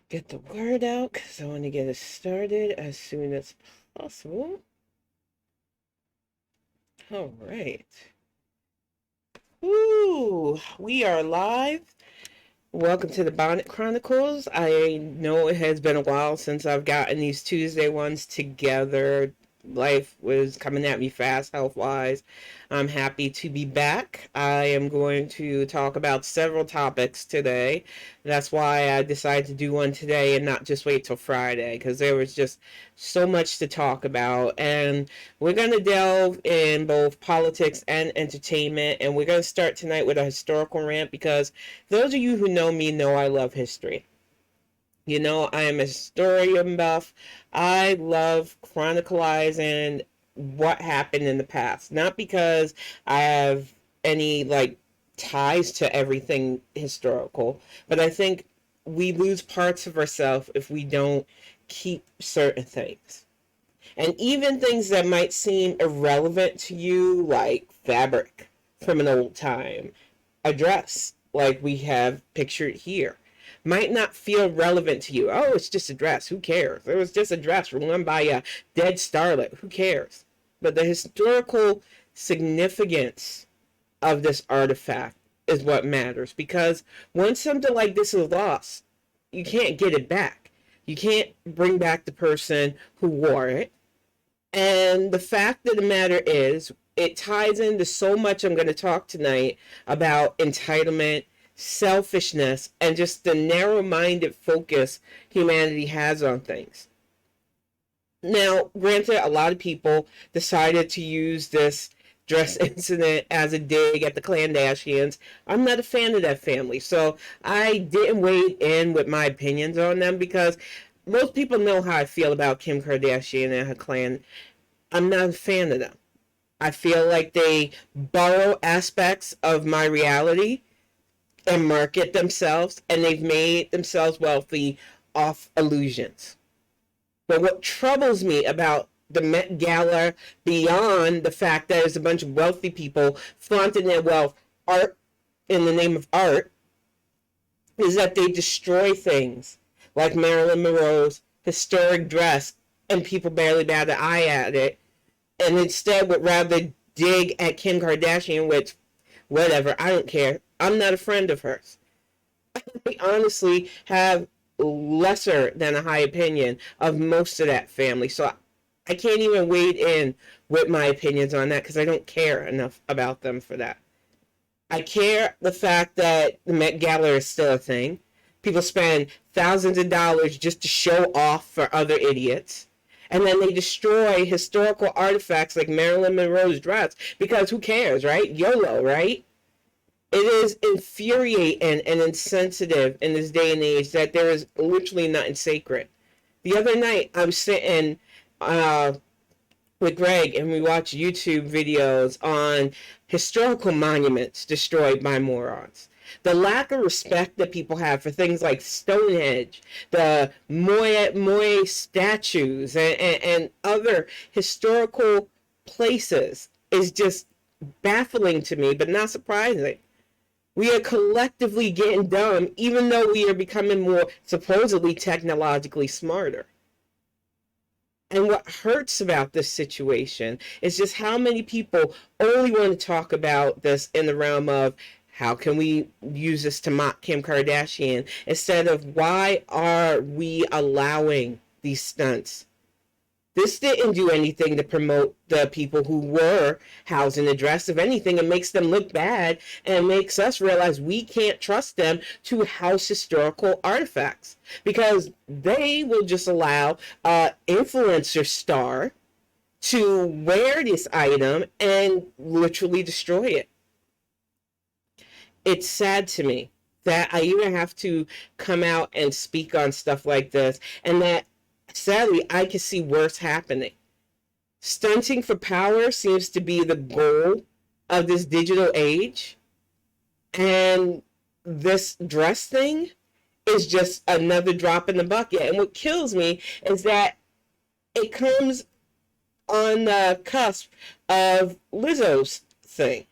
get the word out because I want to get it started as soon as possible. All right. Ooh, we are live. Welcome to the Bonnet Chronicles. I know it has been a while since I've gotten these Tuesday ones together. Life was coming at me fast, health wise. I'm happy to be back. I am going to talk about several topics today. That's why I decided to do one today and not just wait till Friday, because there was just so much to talk about. And we're going to delve in both politics and entertainment. And we're going to start tonight with a historical rant because those of you who know me know I love history. You know, I am a historian buff. I love chronicalizing what happened in the past. Not because I have any ties to everything historical, but I think we lose parts of ourselves if we don't keep certain things. And even things that might seem irrelevant to you, like fabric from an old time, a dress like we have pictured here, might not feel relevant to you. Oh, it's just a dress. Who cares? It was just a dress worn by a dead starlet. Who cares? But the historical significance of this artifact is what matters, because once something like this is lost, you can't get it back. You can't bring back the person who wore it. And the fact of the matter is, it ties into so much I'm going to talk tonight about entitlement, selfishness, and just the narrow minded focus humanity has on things. Now, granted, a lot of people decided to use this dress incident as a dig at the Kardashians. I'm not a fan of that family, so I didn't wade in with my opinions on them because most people know how I feel about Kim Kardashian and her clan. I'm not a fan of them. I feel like they borrow aspects of my reality and market themselves, and they've made themselves wealthy off illusions. But what troubles me about the Met Gala, beyond the fact that there's a bunch of wealthy people flaunting their wealth, art in the name of art, is that they destroy things like Marilyn Monroe's historic dress, and people barely bat an eye at it, and instead would rather dig at Kim Kardashian, which, whatever, I don't care. I'm not a friend of hers. I honestly have lesser than a high opinion of most of that family. So I can't even wade in with my opinions on that because I don't care enough about them for that. I care the fact that the Met Gala is still a thing. People spend thousands of dollars just to show off for other idiots. And then they destroy historical artifacts like Marilyn Monroe's dress because who cares, right? YOLO, right? It is infuriating and insensitive in this day and age that there is literally nothing sacred. The other night, I was sitting with Greg and we watched YouTube videos on historical monuments destroyed by morons. The lack of respect that people have for things like Stonehenge, the Moai statues, and other historical places is just baffling to me, but not surprising. We are collectively getting dumb, even though we are becoming more supposedly technologically smarter. And what hurts about this situation is just how many people only want to talk about this in the realm of how can we use this to mock Kim Kardashian instead of why are we allowing these stunts. This didn't do anything to promote the people who were housed in the dress. If anything, it makes them look bad and makes us realize we can't trust them to house historical artifacts because they will just allow an influencer star to wear this item and literally destroy it. It's sad to me that I even have to come out and speak on stuff like this, and that sadly I can see worse happening. Stunting for power seems to be the goal of this digital age, and this dress thing is just another drop in the bucket. And what kills me is that it comes on the cusp of Lizzo's thing.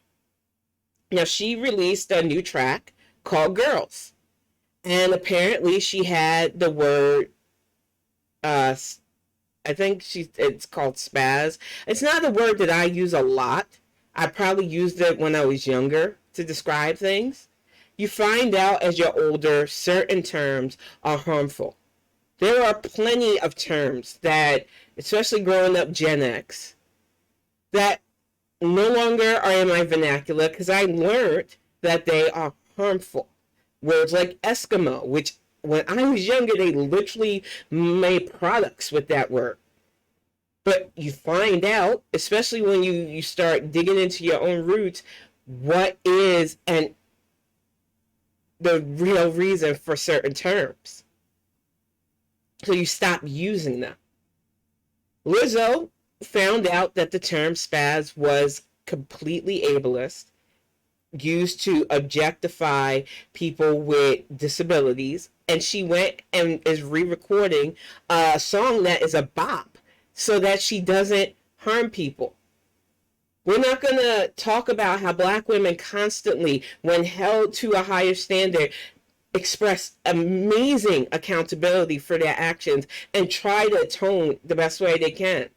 Now, she released a new track called Girls. And apparently she had the word, I think it's called spaz. It's not a word that I use a lot. I probably used it when I was younger to describe things. You find out as you're older, certain terms are harmful. There are plenty of terms that, especially growing up Gen X, that no longer are in my vernacular because I learned that they are harmful. Words like Eskimo, which when I was younger, they literally made products with that word. But you find out, especially when you start digging into your own roots, what is and the real reason for certain terms. So you stop using them. Lizzo found out that the term spaz was completely ableist, used to objectify people with disabilities, and she went and is re-recording a song that is a bop so that she doesn't harm people. We're not going to talk about how black women constantly, when held to a higher standard, express amazing accountability for their actions and try to atone the best way they can.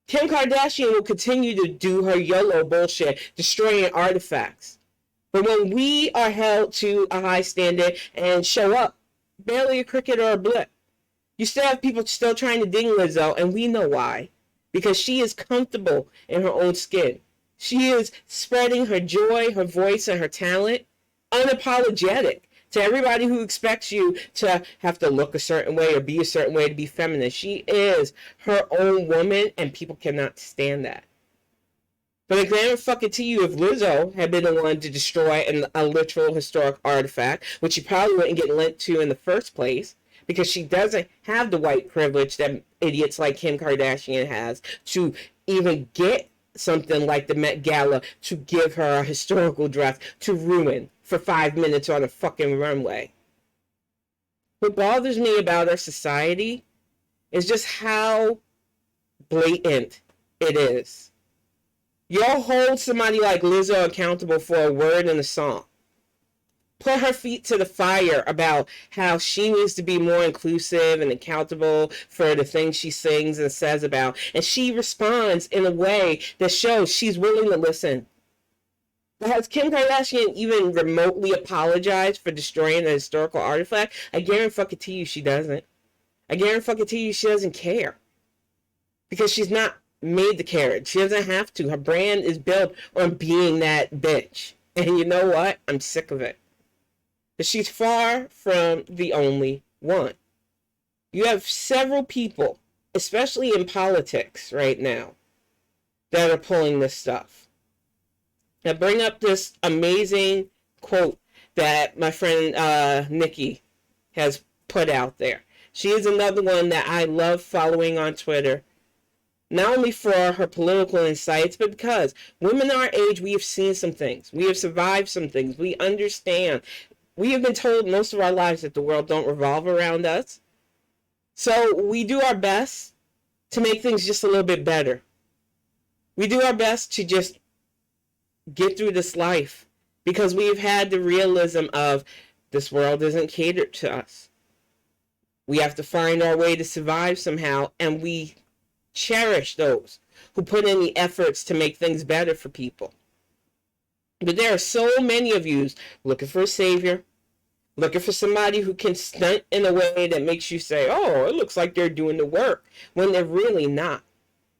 Kim Kardashian will continue to do her YOLO bullshit, destroying artifacts. But when we are held to a high standard and show up, barely a cricket or a blip, you still have people still trying to ding Lizzo, and we know why. Because she is comfortable in her own skin. She is spreading her joy, her voice, and her talent, unapologetic to everybody who expects you to have to look a certain way or be a certain way to be feminine. She is her own woman, and people cannot stand that. But I guarantee to you, if Lizzo had been the one to destroy a literal historic artifact, which she probably wouldn't get lent to in the first place, because she doesn't have the white privilege that idiots like Kim Kardashian has to even get something like the Met Gala to give her a historical dress to ruin for 5 minutes on a fucking runway. What bothers me about our society is just how blatant it is. Y'all hold somebody like Lizzo accountable for a word in a song. Put her feet to the fire about how she needs to be more inclusive and accountable for the things she sings and says about. And she responds in a way that shows she's willing to listen. But has Kim Kardashian even remotely apologized for destroying a historical artifact? I guarantee you she doesn't. I guarantee you she doesn't care. Because she's not made the carrot. She doesn't have to. Her brand is built on being that bitch. And you know what? I'm sick of it. But she's far from the only one. You have several people, especially in politics right now, that are pulling this stuff. Now bring up this amazing quote that my friend Nikki has put out there. She is another one that I love following on Twitter. Not only for her political insights, but because women our age, we have seen some things. We have survived some things. We understand. We have been told most of our lives that the world don't revolve around us. So we do our best to make things just a little bit better. We do our best to just get through this life because we've had the realism of this world isn't catered to us. We have to find our way to survive somehow, and we cherish those who put in the efforts to make things better for people. But there are so many of you looking for a savior, looking for somebody who can stunt in a way that makes you say, oh, it looks like they're doing the work, when they're really not.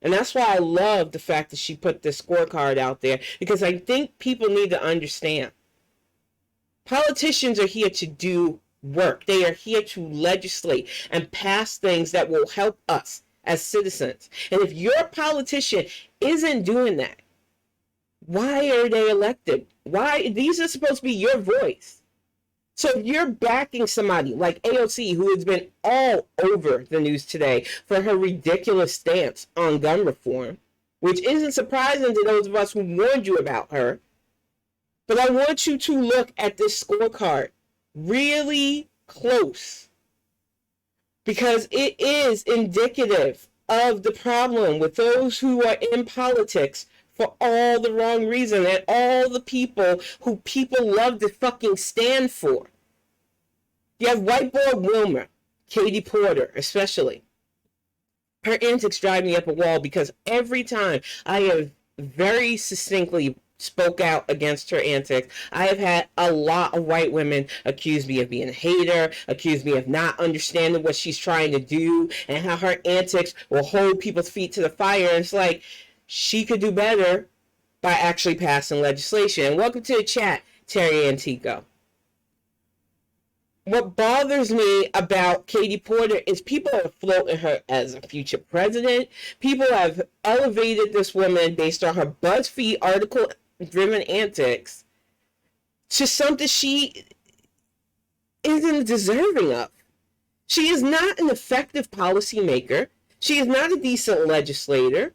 And that's why I love the fact that she put this scorecard out there, because I think people need to understand. Politicians are here to do work. They are here to legislate and pass things that will help us as citizens. And if your politician isn't doing that, why are they elected? Why? These are supposed to be your voice. So if you're backing somebody like AOC, who has been all over the news today for her ridiculous stance on gun reform, which isn't surprising to those of us who warned you about her, but I want you to look at this scorecard really close, because it is indicative of the problem with those who are in politics for all the wrong reason, and all the people who people love to fucking stand for. You have whiteboard Wilmer, Katie Porter, especially. Her antics drive me up a wall because every time I have very succinctly spoke out against her antics, I have had a lot of white women accuse me of being a hater, accuse me of not understanding what she's trying to do, and how her antics will hold people's feet to the fire. And it's like, she could do better by actually passing legislation. And welcome to the chat, Terry Antico. What bothers me about Katie Porter is people are floating her as a future president. People have elevated this woman based on her BuzzFeed article-driven antics to something she isn't deserving of. She is not an effective policymaker. She is not a decent legislator.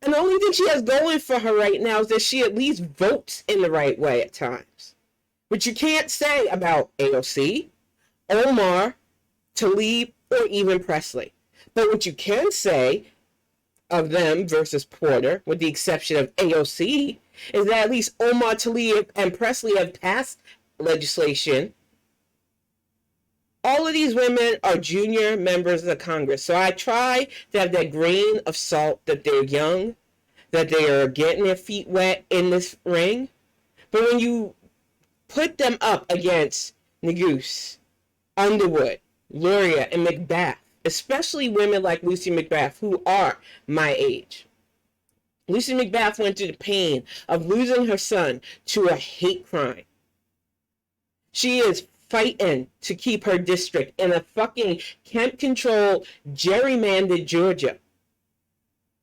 And the only thing she has going for her right now is that she at least votes in the right way at times. Which you can't say about AOC, Omar, Tlaib, or even Presley. But what you can say of them versus Porter, with the exception of AOC, is that at least Omar, Tlaib, and Presley have passed legislation. All of these women are junior members of Congress. So I try to have that grain of salt that they're young, that they are getting their feet wet in this ring. But when you put them up against Neguse, Underwood, Luria, and McBath, especially women like Lucy McBath, who are my age. Lucy McBath went through the pain of losing her son to a hate crime. She is fighting to keep her district in a fucking Kemp-controlled, gerrymandered Georgia.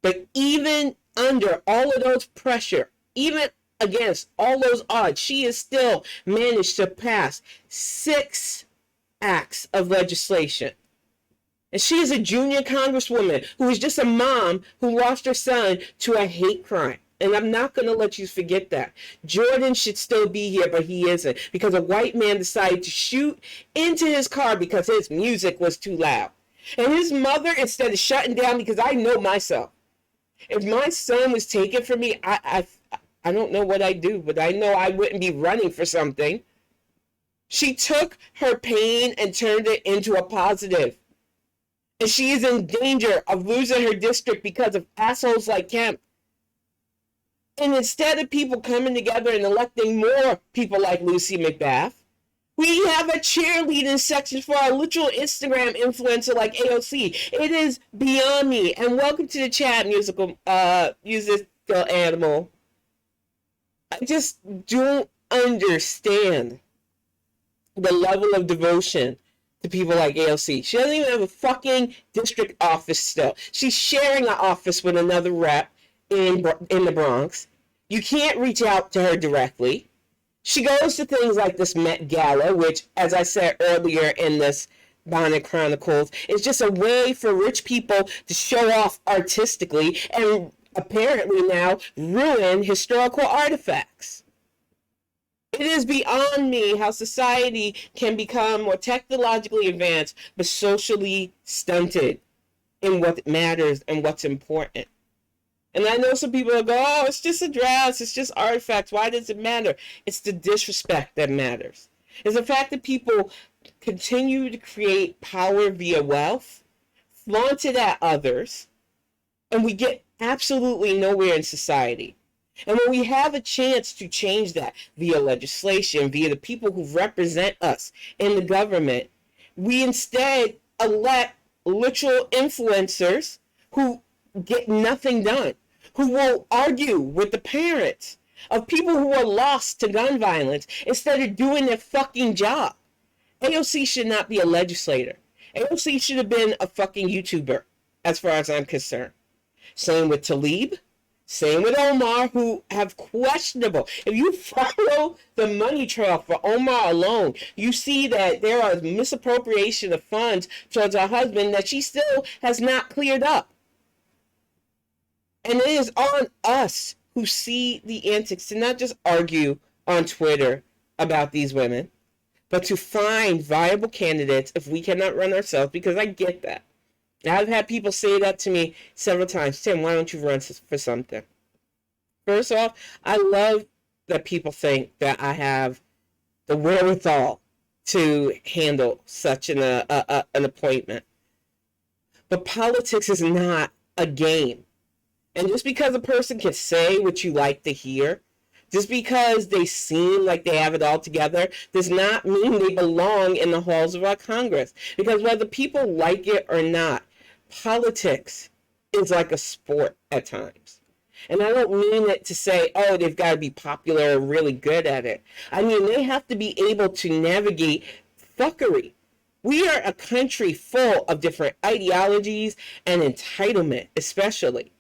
But even under all of those pressure, even against all those odds, she has still managed to pass 6 acts of legislation. And she is a junior congresswoman who is just a mom who lost her son to a hate crime. And I'm not going to let you forget that. Jordan should still be here, but he isn't, because a white man decided to shoot into his car because his music was too loud. And his mother, instead of shutting down, because I know myself, if my son was taken from me, I don't know what I'd do, but I know I wouldn't be running for something. She took her pain and turned it into a positive. And she is in danger of losing her district because of assholes like Kemp. And instead of people coming together and electing more people like Lucy McBath, we have a cheerleading section for our literal Instagram influencer like AOC. It is beyond me. And welcome to the chat, musical animal. I just don't understand the level of devotion to people like AOC. She doesn't even have a fucking district office still. She's sharing an office with another rep in the Bronx. You can't reach out to her directly. She goes to things like this Met Gala, which, as I said earlier in this Bonnet Chronicles, is just a way for rich people to show off artistically and apparently now ruin historical artifacts. It is beyond me how society can become more technologically advanced but socially stunted in what matters and what's important. And I know some people will go, oh, it's just a dress, it's just artifacts, why does it matter? It's the disrespect that matters. It's the fact that people continue to create power via wealth, flaunt it at others, and we get absolutely nowhere in society. And when we have a chance to change that via legislation, via the people who represent us in the government, we instead elect literal influencers who get nothing done, who will argue with the parents of people who are lost to gun violence instead of doing their fucking job. AOC should not be a legislator. AOC should have been a fucking YouTuber, as far as I'm concerned. Same with Tlaib. Same with Omar, who have questionable. If you follow the money trail for Omar alone, you see that there are misappropriation of funds towards her husband that she still has not cleared up. And it is on us who see the antics to not just argue on Twitter about these women, but to find viable candidates if we cannot run ourselves, because I get that. I've had people say that to me several times. Tim, why don't you run for something? First off, I love that people think that I have the wherewithal to handle such an appointment. But politics is not a game. And just because a person can say what you like to hear, just because they seem like they have it all together, does not mean they belong in the halls of our Congress. Because whether people like it or not, politics is like a sport at times. And I don't mean it to say, oh, they've got to be popular or really good at it. I mean, they have to be able to navigate fuckery. We are a country full of different ideologies and entitlement, especially.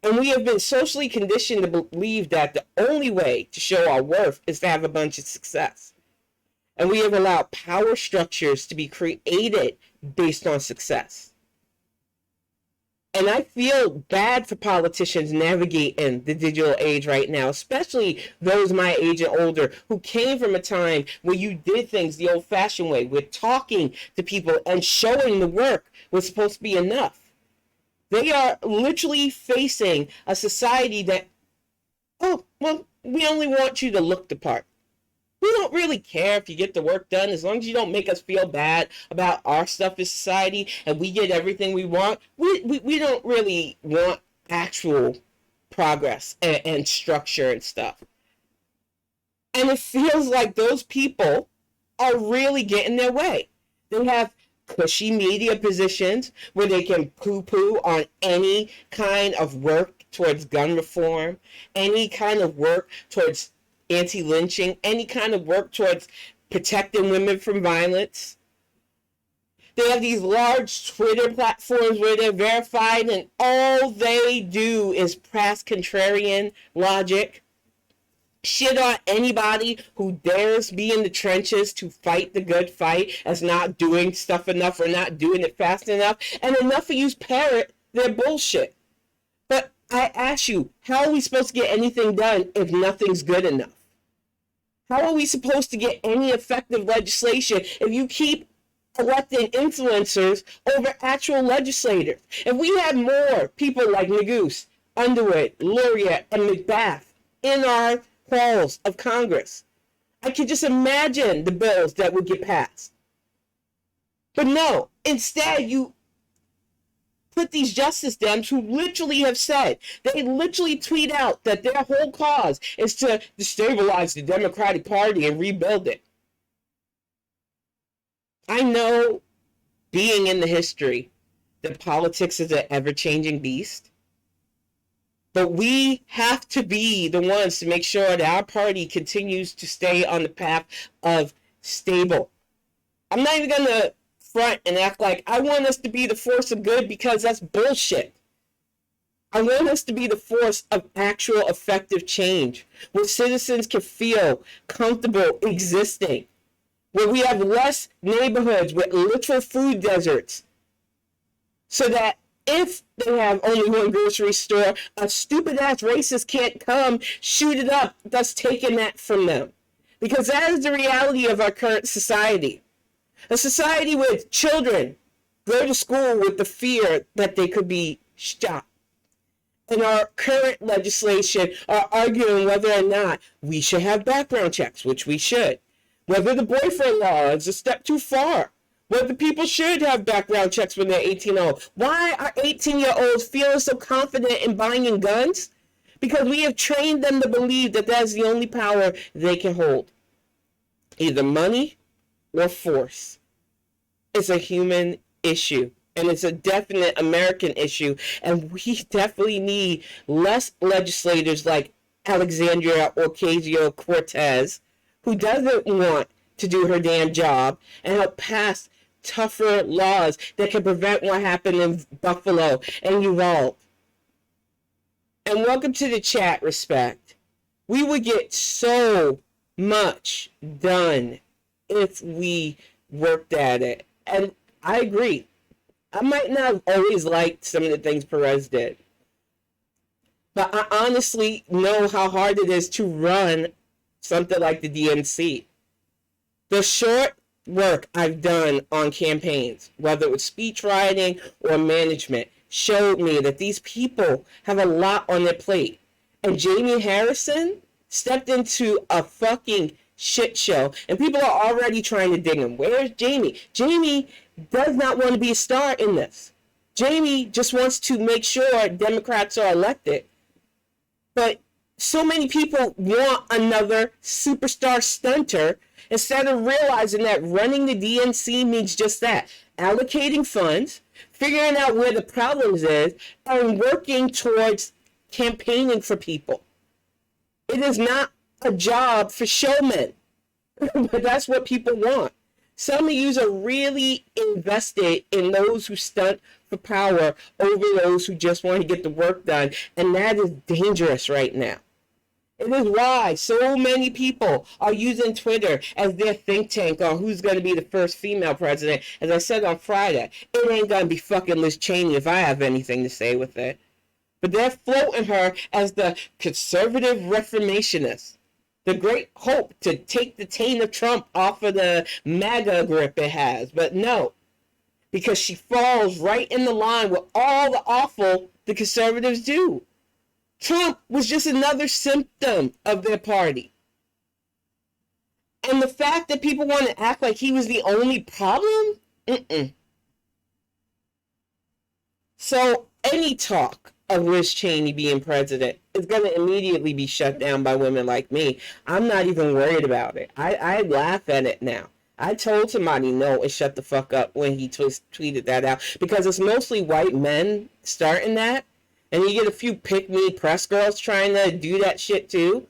And we have been socially conditioned to believe that the only way to show our worth is to have a bunch of success. And we have allowed power structures to be created based on success. And I feel bad for politicians navigating the digital age right now, especially those my age and older who came from a time where you did things the old-fashioned way, with talking to people and showing the work was supposed to be enough. They are literally facing a society that, oh, well, we only want you to look the part. We don't really care if you get the work done, as long as you don't make us feel bad about our stuff in society and we get everything we want. We don't really want actual progress and structure and stuff. And it feels like those people are really getting their way. They have cushy media positions where they can poo-poo on any kind of work towards gun reform, any kind of work towards anti-lynching, any kind of work towards protecting women from violence. They have these large Twitter platforms where they're verified and all they do is press contrarian logic, shit on anybody who dares be in the trenches to fight the good fight as not doing stuff enough or not doing it fast enough, and enough of you parrot their bullshit. But I ask you, how are we supposed to get anything done if nothing's good enough? How are we supposed to get any effective legislation if you keep electing influencers over actual legislators? If we had more people like Magoo's, Underwood, Luria, and McBath in our halls of Congress, I could just imagine the bills that would get passed. But no, instead you put these justice dems who literally have said, they literally tweet out that their whole cause is to destabilize the Democratic Party and rebuild it. I know, being in the history, that politics is an ever-changing beast. But we have to be the ones to make sure that our party continues to stay on the path of stable. I'm not even going to front and act like I want us to be the force of good, because that's bullshit. I want us to be the force of actual effective change, where citizens can feel comfortable existing, where we have less neighborhoods with literal food deserts, so that if they have only one grocery store, a stupid ass racist can't come shoot it up, thus taking that from them. Because that is the reality of our current society. A society where children go to school with the fear that they could be shot. And our current legislation are arguing whether or not we should have background checks, which we should. Whether the boyfriend law is a step too far. Whether people should have background checks when they're 18-0. Why are 18-year-olds feeling so confident in buying guns? Because we have trained them to believe that that's the only power they can hold. Either money or force. It's a human issue, and it's a definite American issue, and we definitely need less legislators like Alexandria Ocasio-Cortez, who doesn't want to do her damn job and help pass tougher laws that can prevent what happened in Buffalo and Uvalde. And welcome to the chat, Respect. We would get so much done if we worked at it. And I agree. I might not have always liked some of the things Perez did, but I honestly know how hard it is to run something like the DNC. The short work I've done on campaigns, whether it was speech writing or management, showed me that these people have a lot on their plate. And Jamie Harrison stepped into a fucking shit show. And people are already trying to dig him. Where's Jamie? Jamie does not want to be a star in this. Jamie just wants to make sure Democrats are elected. But so many people want another superstar stunter instead of realizing that running the DNC means just that. Allocating funds, figuring out where the problems is, and working towards campaigning for people. It is not a job for showmen, but that's what people want. Some of you are really invested in those who stunt for power over those who just want to get the work done, and that is dangerous right now. It is why so many people are using Twitter as their think tank on who's going to be the first female president. As I said on Friday, it ain't going to be fucking Liz Cheney if I have anything to say with it. But they're floating her as the conservative reformationist. The great hope to take the taint of Trump off of the MAGA grip it has. But no, because she falls right in the line with all the awful the conservatives do. Trump was just another symptom of their party. And the fact that people want to act like he was the only problem? So any talk of Liz Cheney being president is going to immediately be shut down by women like me. I'm not even worried about it. I laugh at it now. I told somebody no and shut the fuck up when he tweeted that out, because it's mostly white men starting that, and you get a few pick-me press girls trying to do that shit too.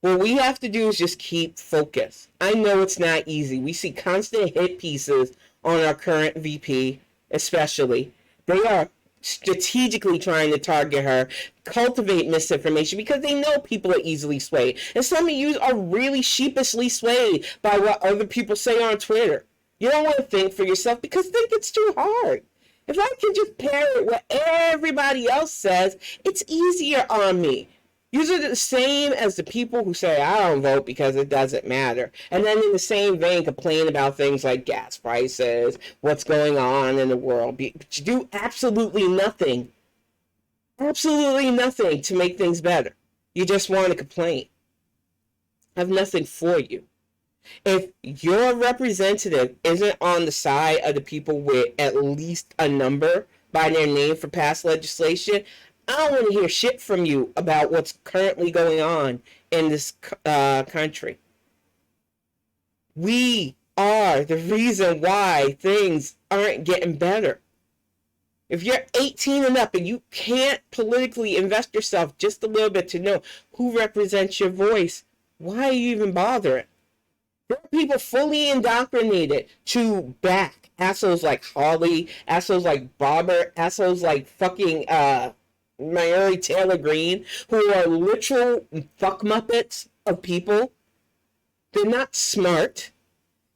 What we have to do is just keep focused. I know it's not easy. We see constant hit pieces on our current VP, especially. They are strategically trying to target her, cultivate misinformation, because they know people are easily swayed. And some of you are really sheepishly swayed by what other people say on Twitter. You don't want to think for yourself because think it's too hard. If I can just parrot what everybody else says, it's easier on me. These are the same as the people who say, I don't vote because it doesn't matter. And then in the same vein, complain about things like gas prices, what's going on in the world. But you do absolutely nothing to make things better. You just want to complain. I have nothing for you. If your representative isn't on the side of the people with at least a number by their name for past legislation, I don't want to hear shit from you about what's currently going on in this country. We are the reason why things aren't getting better. If you're 18 and up and you can't politically invest yourself just a little bit to know who represents your voice, why are you even bothering? There are people fully indoctrinated to back assholes like Holly, assholes like Bobber, assholes like fucking Mary Taylor Greene, who are literal fuck muppets of people. They're not smart.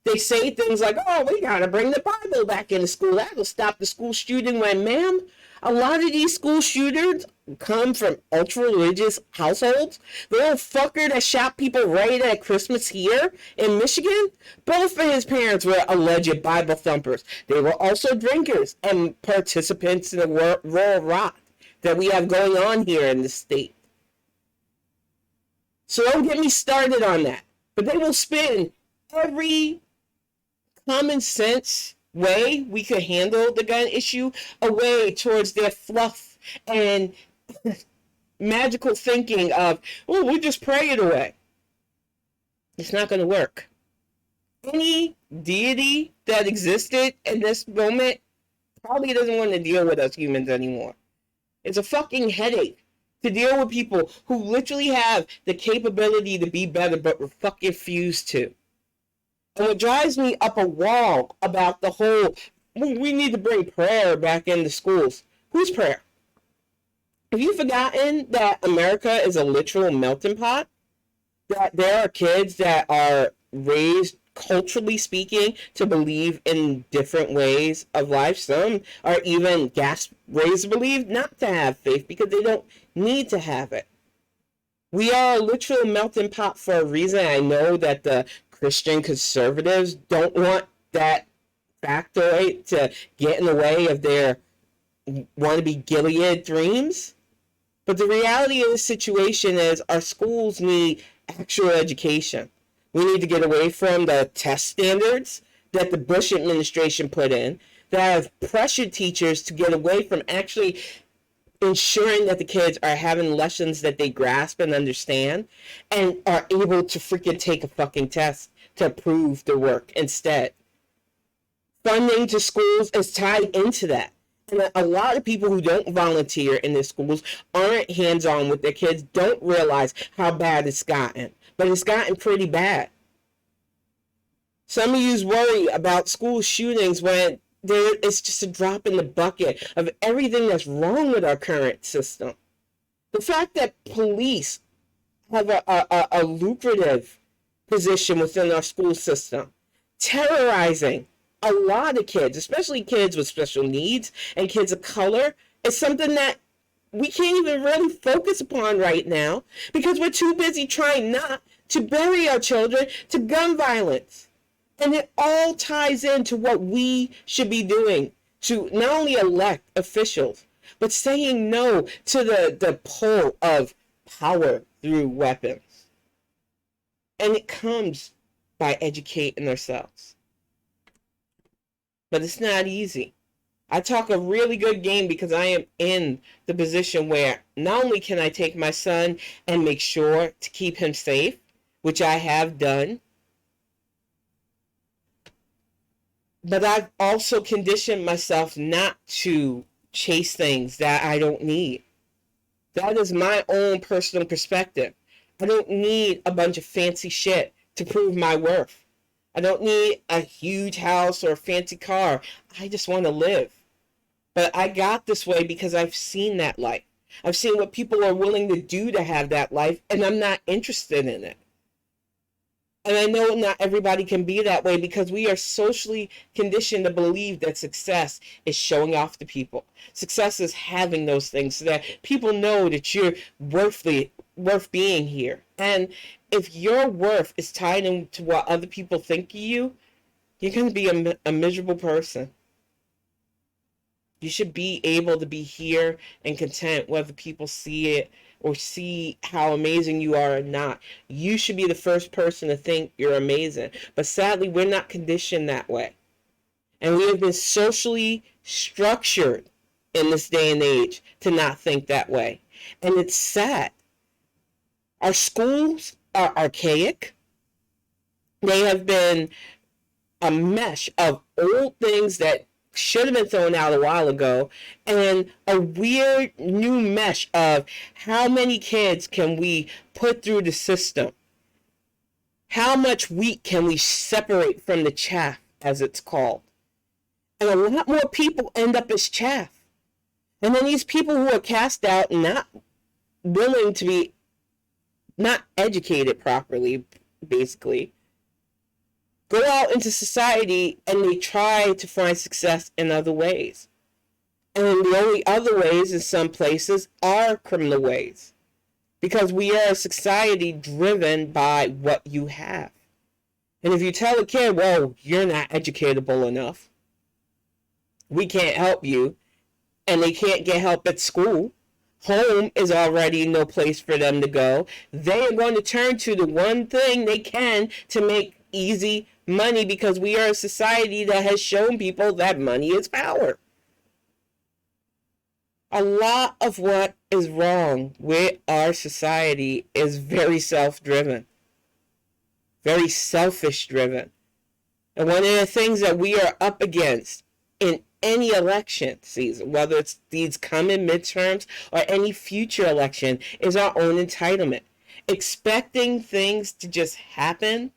They say things like, oh, we gotta bring the Bible back into school. That'll stop the school shooting. When, ma'am, a lot of these school shooters come from ultra-religious households. The little fucker that shot people right at Christmas here in Michigan, both of his parents were alleged Bible thumpers. They were also drinkers and participants in the rural rot that we have going on here in the state. So don't get me started on that. But they will spin every common sense way we could handle the gun issue away towards their fluff and magical thinking of, oh, we'll just pray it away. It's not going to work. Any deity that existed in this moment probably doesn't want to deal with us humans anymore. It's a fucking headache to deal with people who literally have the capability to be better but fucking refuse to. And what drives me up a wall about the whole, we need to bring prayer back into schools. Whose prayer? Have you forgotten that America is a literal melting pot? That there are kids that are raised, culturally speaking, to believe in different ways of life. Some are even raised to believe not to have faith because they don't need to have it. We are a literal melting pot for a reason. I know that the Christian conservatives don't want that factoid to get in the way of their wannabe Gilead dreams. But the reality of the situation is our schools need actual education. We need to get away from the test standards that the Bush administration put in that have pressured teachers to get away from actually ensuring that the kids are having lessons that they grasp and understand and are able to freaking take a fucking test to prove the work instead. Funding to schools is tied into that. And a lot of people who don't volunteer in their schools aren't hands-on with their kids, don't realize how bad it's gotten. But it's gotten pretty bad. Some of you worry about school shootings when it's just a drop in the bucket of everything that's wrong with our current system. The fact that police have a lucrative position within our school system, terrorizing a lot of kids, especially kids with special needs and kids of color, is something that we can't even really focus upon right now because we're too busy trying not to bury our children to gun violence. And it all ties into what we should be doing to not only elect officials, but saying no to the pull of power through weapons. And it comes by educating ourselves. But it's not easy. I talk a really good game because I am in the position where not only can I take my son and make sure to keep him safe, which I have done, but I've also conditioned myself not to chase things that I don't need. That is my own personal perspective. I don't need a bunch of fancy shit to prove my worth. I don't need a huge house or a fancy car. I just want to live. But I got this way because I've seen that life. I've seen what people are willing to do to have that life, and I'm not interested in it. And I know not everybody can be that way because we are socially conditioned to believe that success is showing off to people. Success is having those things so that people know that you're worth being here. And if your worth is tied into what other people think of you, you're going to be a miserable person. You should be able to be here and content whether people see it or see how amazing you are or not. You should be the first person to think you're amazing. But sadly, we're not conditioned that way. And we have been socially structured in this day and age to not think that way. And it's sad. Our schools are archaic. They have been a mesh of old things that should have been thrown out a while ago, and a weird new mesh of how many kids can we put through the system? How much wheat can we separate from the chaff, as it's called? And a lot more people end up as chaff. And then these people who are cast out, not willing to be, not educated properly, basically, go out into society and they try to find success in other ways. And the only other ways in some places are criminal ways. Because we are a society driven by what you have. And if you tell a kid, well, you're not educatable enough, we can't help you, and they can't get help at school, home is already no place for them to go, they are going to turn to the one thing they can to make easy money because we are a society that has shown people that money is power. A lot of what is wrong with our society is very self-driven, very selfish-driven. And one of the things that we are up against in any election season, whether it's these coming midterms or any future election, is our own entitlement. Expecting things to just happen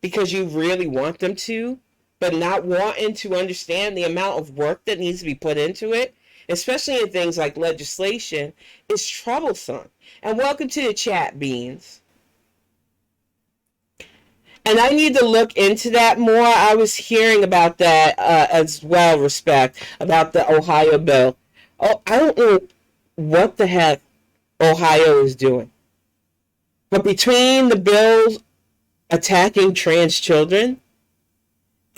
because you really want them to, but not wanting to understand the amount of work that needs to be put into it, especially in things like legislation, is troublesome. And welcome to the chat, Beans. And I need to look into that more. I was hearing about that as well, Respect, about the Ohio bill. Oh, I don't know what the heck Ohio is doing. But between the bills attacking trans children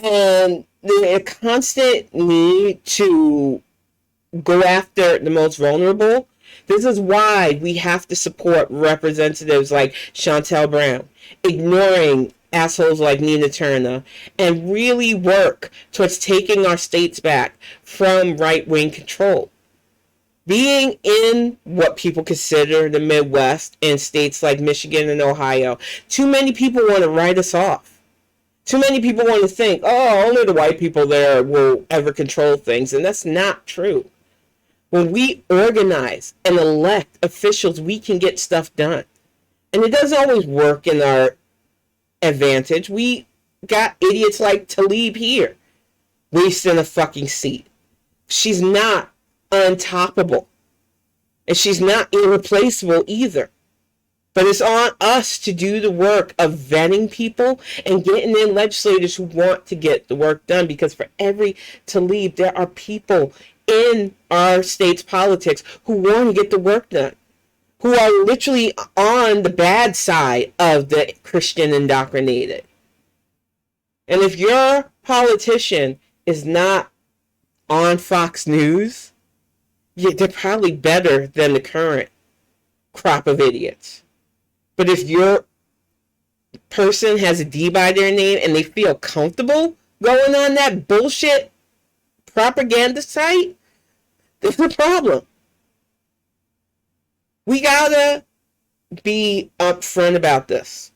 and the constant need to go after the most vulnerable, this is why we have to support representatives like Chantel Brown, ignoring assholes like Nina Turner and really work towards taking our states back from right-wing control. Being in what people consider the Midwest and states like Michigan and Ohio, too many people want to write us off. Too many people want to think, oh, only the white people there will ever control things, and that's not true. When we organize and elect officials, we can get stuff done. And it doesn't always work in our advantage. We got idiots like Tlaib here, wasting a fucking seat. She's not untoppable. And she's not irreplaceable either. But it's on us to do the work of vetting people and getting in legislators who want to get the work done. Because for every Tlaib, there are people in our state's politics who want to get the work done, who are literally on the bad side of the Christian indoctrinated. And if your politician is not on Fox News, they're probably better than the current crop of idiots. But if your person has a D by their name and they feel comfortable going on that bullshit propaganda site, there's a problem. We gotta be upfront about this.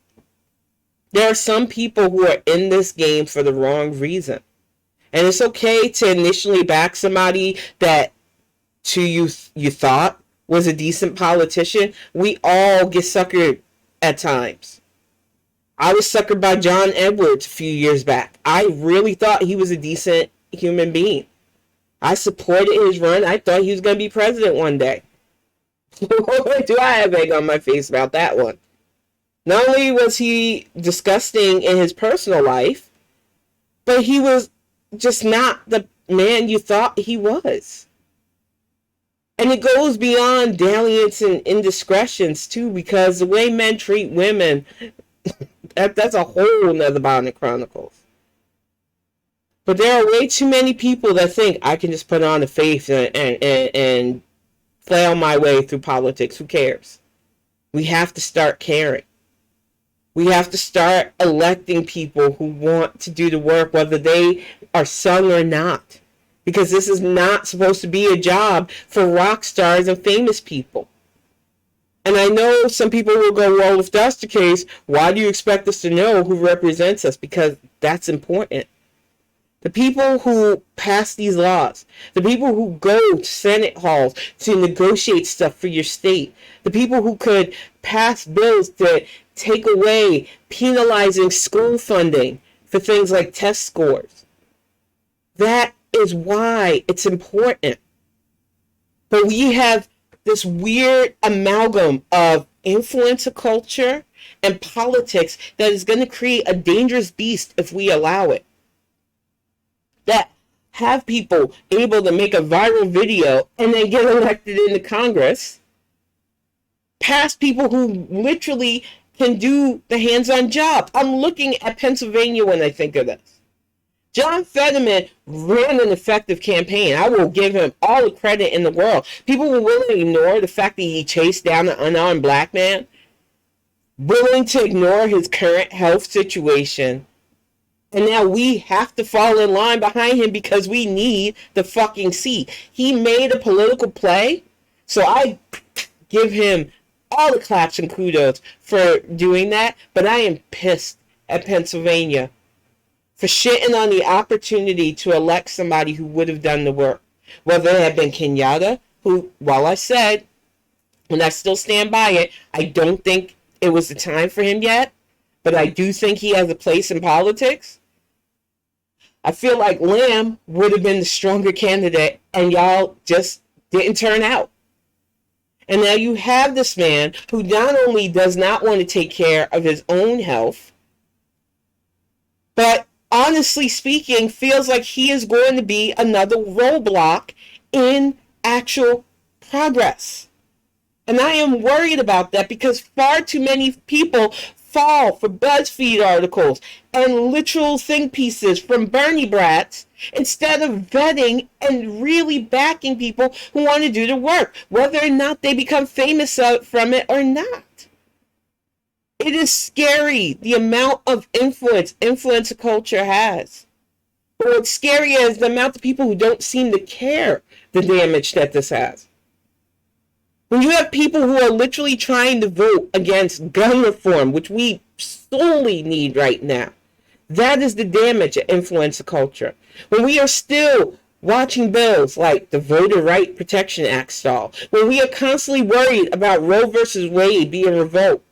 There are some people who are in this game for the wrong reason. And it's okay to initially back somebody that you thought was a decent politician. We all get suckered at times. I was suckered by John Edwards a few years back. I really thought he was a decent human being. I supported his run. I thought he was going to be president one day. Do I have egg on my face about that one? Not only was he disgusting in his personal life, but he was just not the man you thought he was. And it goes beyond dalliance and indiscretions too, because the way men treat women, that's a whole nother Bonnet Chronicles. But there are way too many people that think I can just put on a face and flail my way through politics. Who cares? We have to start caring. We have to start electing people who want to do the work, whether they are sung or not. Because this is not supposed to be a job for rock stars and famous people. And I know some people will go, well, if that's the case, why do you expect us to know who represents us? Because that's important. The people who pass these laws, the people who go to Senate halls to negotiate stuff for your state, the people who could pass bills to take away penalizing school funding for things like test scores. That is why it's important. But we have this weird amalgam of influencer culture and politics that is going to create a dangerous beast if we allow it. That have people able to make a viral video and then get elected into Congress, past people who literally can do the hands-on job. I'm looking at Pennsylvania when I think of this. John Fetterman ran an effective campaign. I will give him all the credit in the world. People were willing to ignore the fact that he chased down an unarmed black man, willing to ignore his current health situation. And now we have to fall in line behind him because we need the fucking seat. He made a political play, so I give him all the claps and kudos for doing that. But I am pissed at Pennsylvania for shitting on the opportunity to elect somebody who would have done the work. Whether it had been Kenyatta, who, while I said, and I still stand by it, I don't think it was the time for him yet, but I do think he has a place in politics. I feel like Lamb would have been the stronger candidate, and y'all just didn't turn out. And now you have this man who not only does not want to take care of his own health, but honestly speaking, feels like he is going to be another roadblock in actual progress. And I am worried about that because far too many people fall for BuzzFeed articles and literal think pieces from Bernie brats instead of vetting and really backing people who want to do the work, whether or not they become famous from it or not. It is scary the amount of influence influencer culture has. But what's scary is the amount of people who don't seem to care the damage that this has. When you have people who are literally trying to vote against gun reform, which we solely need right now, that is the damage of influencer culture. When we are still watching bills like the Voter Right Protection Act stall, when we are constantly worried about Roe versus Wade being revoked,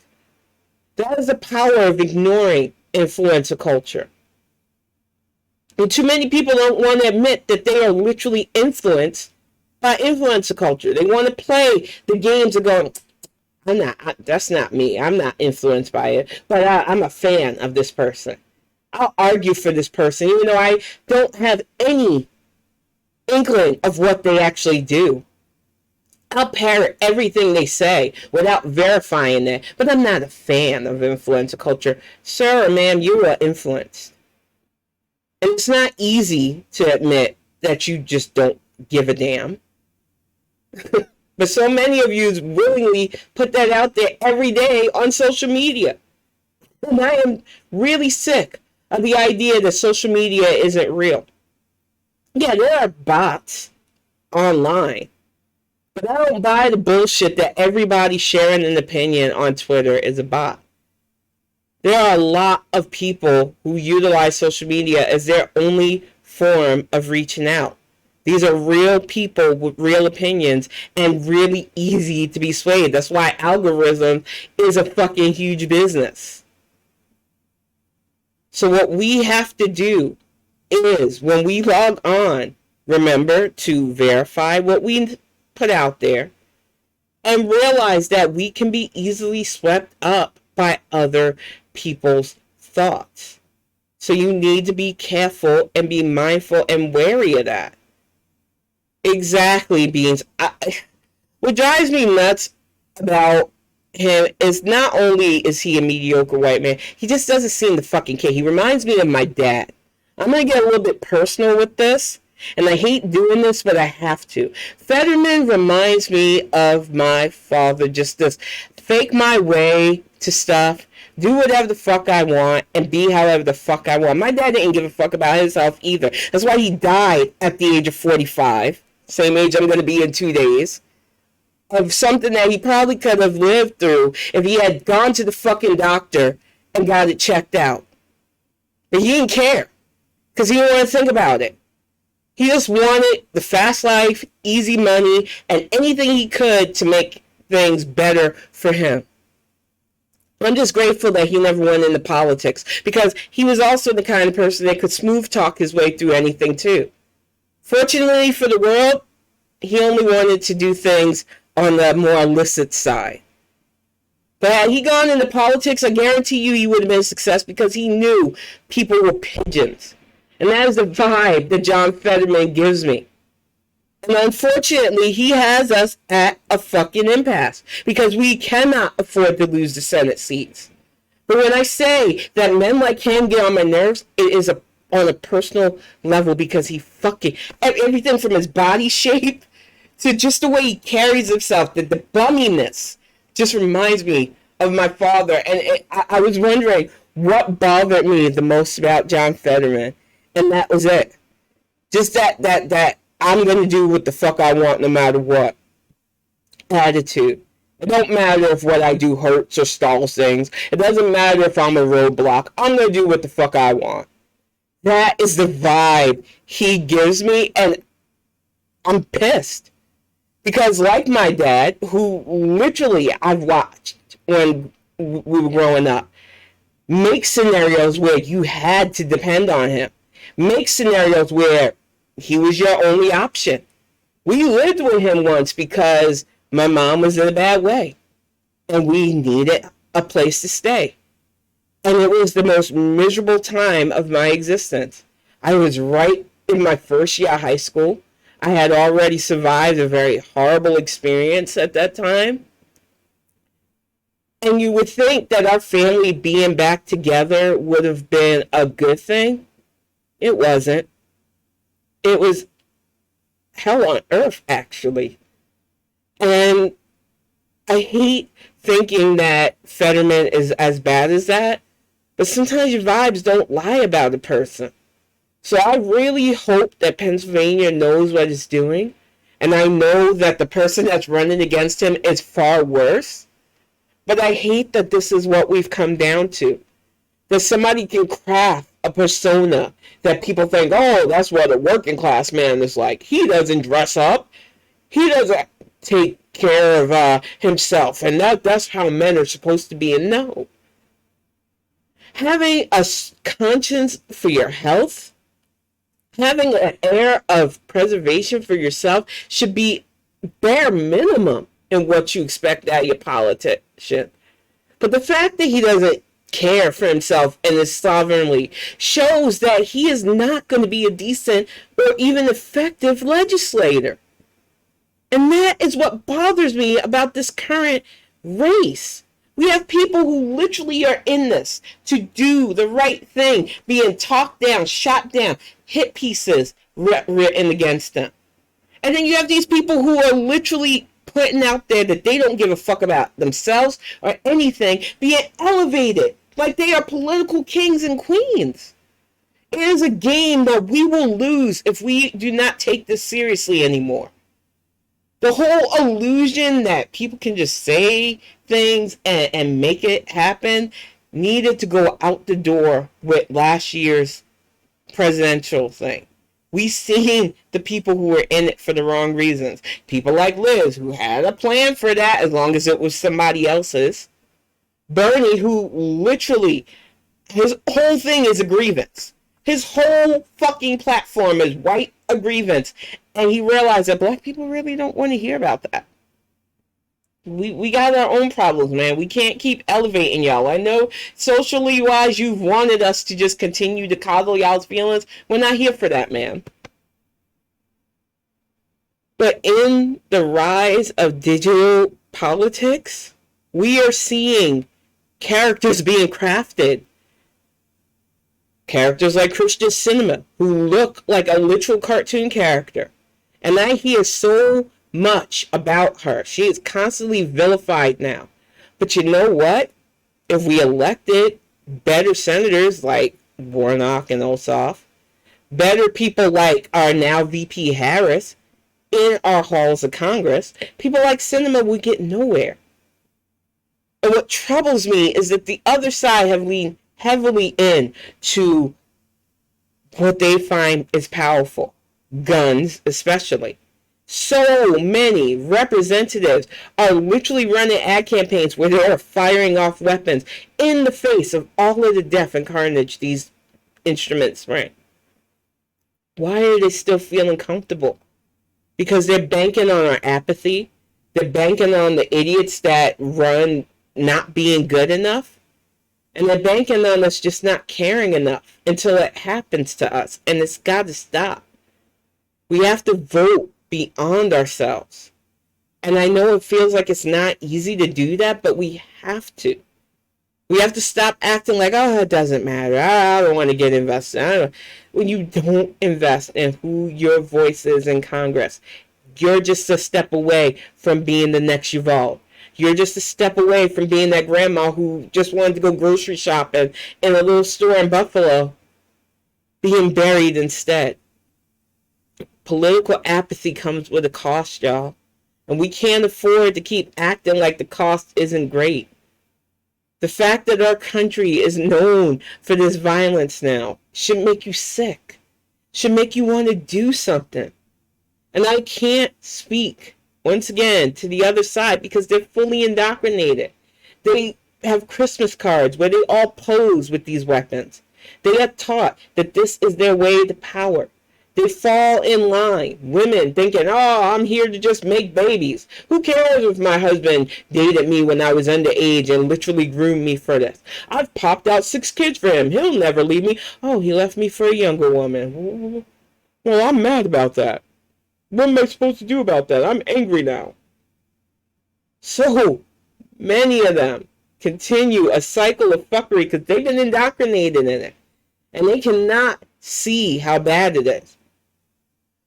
that is the power of ignoring influencer culture. And too many people don't want to admit that they are literally influenced by influencer culture. They want to play the games of going, that's not me. I'm not influenced by it, but I'm a fan of this person. I'll argue for this person, even though I don't have any inkling of what they actually do. I'll parrot everything they say without verifying it, but I'm not a fan of influencer culture. Sir or ma'am, you are influenced. And it's not easy to admit that you just don't give a damn. But so many of you willingly put that out there every day on social media. And I am really sick of the idea that social media isn't real. Yeah, there are bots online. But I don't buy the bullshit that everybody sharing an opinion on Twitter is a bot. There are a lot of people who utilize social media as their only form of reaching out. These are real people with real opinions and really easy to be swayed. That's why algorithm is a fucking huge business. So what we have to do is when we log on, remember to verify what we put out there and realize that we can be easily swept up by other people's thoughts. So you need to be careful and be mindful and wary of that. Exactly, Beans. What drives me nuts about him is not only is he a mediocre white man, he just doesn't seem to fucking care. He reminds me of my dad. I'm going to get a little bit personal with this, and I hate doing this, but I have to. Fetterman reminds me of my father, just this fake my way to stuff, do whatever the fuck I want, and be however the fuck I want. My dad didn't give a fuck about himself either. That's why he died at the age of 45. Same age I'm going to be in 2 days. Of something that he probably could have lived through if he had gone to the fucking doctor and got it checked out. But he didn't care. Because he didn't want to think about it. He just wanted the fast life, easy money, and anything he could to make things better for him. I'm just grateful that he never went into politics, because he was also the kind of person that could smooth talk his way through anything too. Fortunately for the world, he only wanted to do things on the more illicit side. But had he gone into politics, I guarantee you he would have been a success, because he knew people were pigeons. And that is the vibe that John Fetterman gives me. And unfortunately, he has us at a fucking impasse, because we cannot afford to lose the Senate seats. But when I say that men like him get on my nerves, it is on a personal level, because he fucking, everything from his body shape to just the way he carries himself, the bumminess, just reminds me of my father. And I was wondering what bothered me the most about John Fetterman. And that was it. Just that I'm going to do what the fuck I want no matter what attitude. It don't matter if what I do hurts or stalls things. It doesn't matter if I'm a roadblock. I'm going to do what the fuck I want. That is the vibe he gives me, and I'm pissed. Because like my dad, who literally I've watched when we were growing up, make scenarios where you had to depend on him. Make scenarios where he was your only option. We lived with him once because my mom was in a bad way, and we needed a place to stay. And it was the most miserable time of my existence. I was right in my first year of high school. I had already survived a very horrible experience at that time. And you would think that our family being back together would have been a good thing. It wasn't. It was hell on earth, actually. And I hate thinking that Fetterman is as bad as that, but sometimes your vibes don't lie about a person. So I really hope that Pennsylvania knows what it's doing. And I know that the person that's running against him is far worse. But I hate that this is what we've come down to. That somebody can craft a persona that people think, oh, that's what a working class man is like. He doesn't dress up. He doesn't take care of himself. And that's how men are supposed to be. And no. Having a conscience for your health, having an air of preservation for yourself should be bare minimum in what you expect out of your politician. But the fact that he doesn't care for himself and his sovereignty shows that he is not going to be a decent or even effective legislator. And that is what bothers me about this current race. We have people who literally are in this to do the right thing, being talked down, shot down, hit pieces written against them. And then you have these people who are literally putting out there that they don't give a fuck about themselves or anything, being elevated like they are political kings and queens. It is a game that we will lose if we do not take this seriously anymore. The whole illusion that people can just say things and make it happen needed to go out the door with last year's presidential thing. We seen the people who were in it for the wrong reasons. People like Liz, who had a plan for that as long as it was somebody else's. Bernie, who literally, his whole thing is a grievance. His whole fucking platform is white a grievance. And he realized that black people really don't want to hear about that. We got our own problems, man. We can't keep elevating y'all. I know socially wise, you've wanted us to just continue to coddle y'all's feelings. We're not here for that, man. But in the rise of digital politics, we are seeing characters being crafted. Characters like Christian Cinema, who look like a literal cartoon character. And I hear so much about her. She is constantly vilified now. But you know what? If we elected better senators like Warnock and Ossoff, better people like our now VP Harris in our halls of Congress, people like Cinema would get nowhere. And what troubles me is that the other side have leaned heavily into what they find is powerful. Guns, especially. So many representatives are literally running ad campaigns where they are firing off weapons in the face of all of the death and carnage these instruments bring. Why are they still feeling comfortable? Because they're banking on our apathy. They're banking on the idiots that run not being good enough. And they're banking on us just not caring enough until it happens to us. And it's got to stop. We have to vote beyond ourselves. And I know it feels like it's not easy to do that, but we have to. We have to stop acting like, oh, it doesn't matter. I don't want to get invested. When you don't invest in who your voice is in Congress, you're just a step away from being the next Uvalde. You're just a step away from being that grandma who just wanted to go grocery shopping in a little store in Buffalo, being buried instead. Political apathy comes with a cost, y'all. And we can't afford to keep acting like the cost isn't great. The fact that our country is known for this violence now should make you sick. Should make you want to do something. And I can't speak, once again, to the other side because they're fully indoctrinated. They have Christmas cards where they all pose with these weapons. They are taught that this is their way to power. They fall in line. Women thinking, oh, I'm here to just make babies. Who cares if my husband dated me when I was underage and literally groomed me for this? I've popped out 6 kids for him. He'll never leave me. Oh, he left me for a younger woman. Well, I'm mad about that. What am I supposed to do about that? I'm angry now. So many of them continue a cycle of fuckery because they've been indoctrinated in it. And they cannot see how bad it is.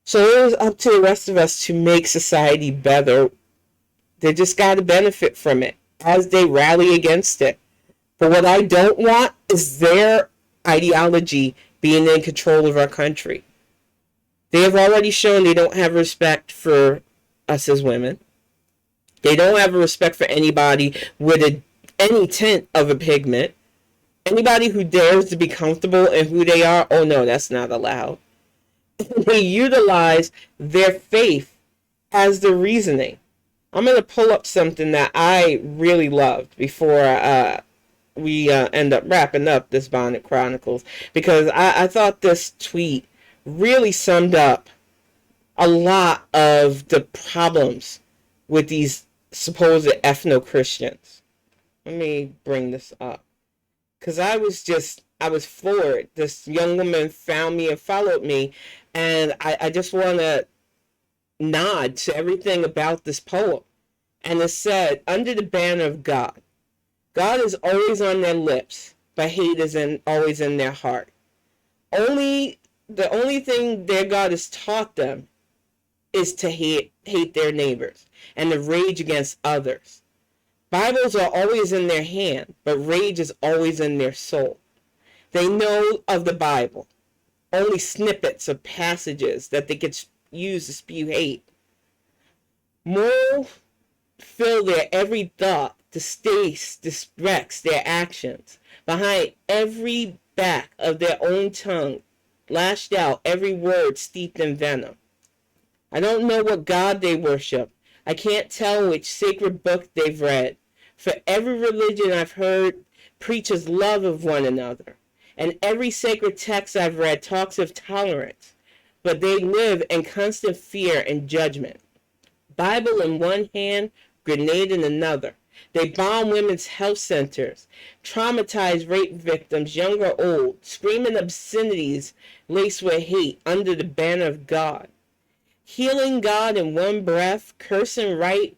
So it is up to the rest of us to make society better They just got to benefit from it as they rally against it. But what I don't want is their ideology being in control of our country. They have already shown they don't have respect for us as women. They don't have a respect for anybody with any tint of a pigment. Anybody who dares to be comfortable in who they are, oh no, that's not allowed. They utilize their faith as the reasoning. I'm going to pull up something that I really loved before we end up wrapping up this Bonnet Chronicles, because I thought this tweet really summed up a lot of the problems with these supposed ethno-Christians. Let me bring this up, because I was floored. This young woman found me and followed me, and I just want to nod to everything about this poem. And it said, under the banner of God, God is always on their lips, but hate is always in their heart. The only thing their God has taught them is to hate their neighbors and to rage against others. Bibles are always in their hand, but rage is always in their soul. They know of the Bible, only snippets of passages that they could use to spew hate. Moral fill their every thought, directs their actions. Behind every back of their own tongue, lashed out every word steeped in venom. I don't know what God they worship. I can't tell which sacred book they've read. For every religion I've heard preaches love of one another, and every sacred text I've read talks of tolerance, but they live in constant fear and judgment. Bible in one hand, grenade in another. They bomb women's health centers, traumatize rape victims, young or old, screaming obscenities laced with hate under the banner of God. Healing God in one breath, cursing right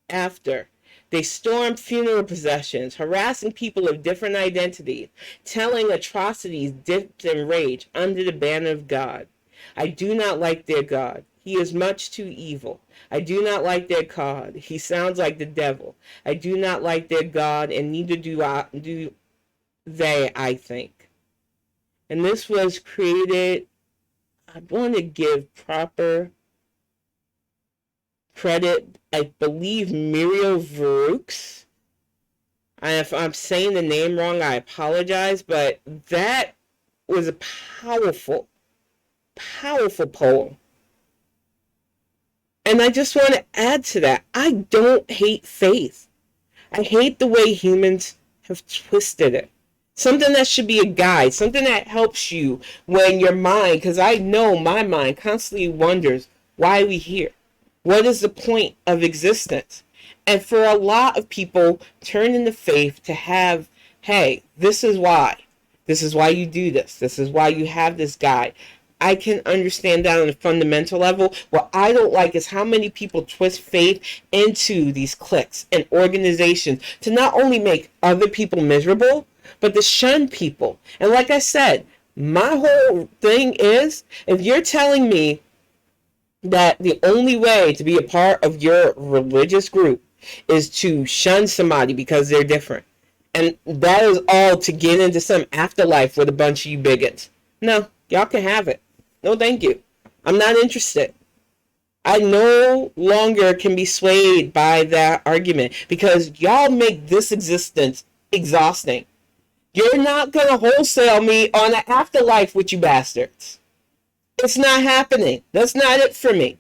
after. They storm funeral processions, harassing people of different identities, telling atrocities dipped in rage under the banner of God. I do not like their God. He is much too evil. I do not like their God. He sounds like the devil. I do not like their God, and neither do they, I think. And this was created, I want to give proper credit, I believe Muriel Verux. If I'm saying the name wrong, I apologize, but that was a powerful, powerful poem. And I just want to add to that. I don't hate faith. I hate the way humans have twisted it. Something that should be a guide, something that helps you when your mind, because I know my mind constantly wonders, why are we here? What is the point of existence? And for a lot of people, turn into faith to have, hey, this is why. This is why you do this. This is why you have this guide. I can understand that on a fundamental level. What I don't like is how many people twist faith into these cliques and organizations to not only make other people miserable, but to shun people. And like I said, my whole thing is, if you're telling me that the only way to be a part of your religious group is to shun somebody because they're different, and that is all to get into some afterlife with a bunch of you bigots, no, y'all can have it. No, thank you. I'm not interested. I no longer can be swayed by that argument because y'all make this existence exhausting. You're not going to wholesale me on an afterlife with you bastards. It's not happening. That's not it for me.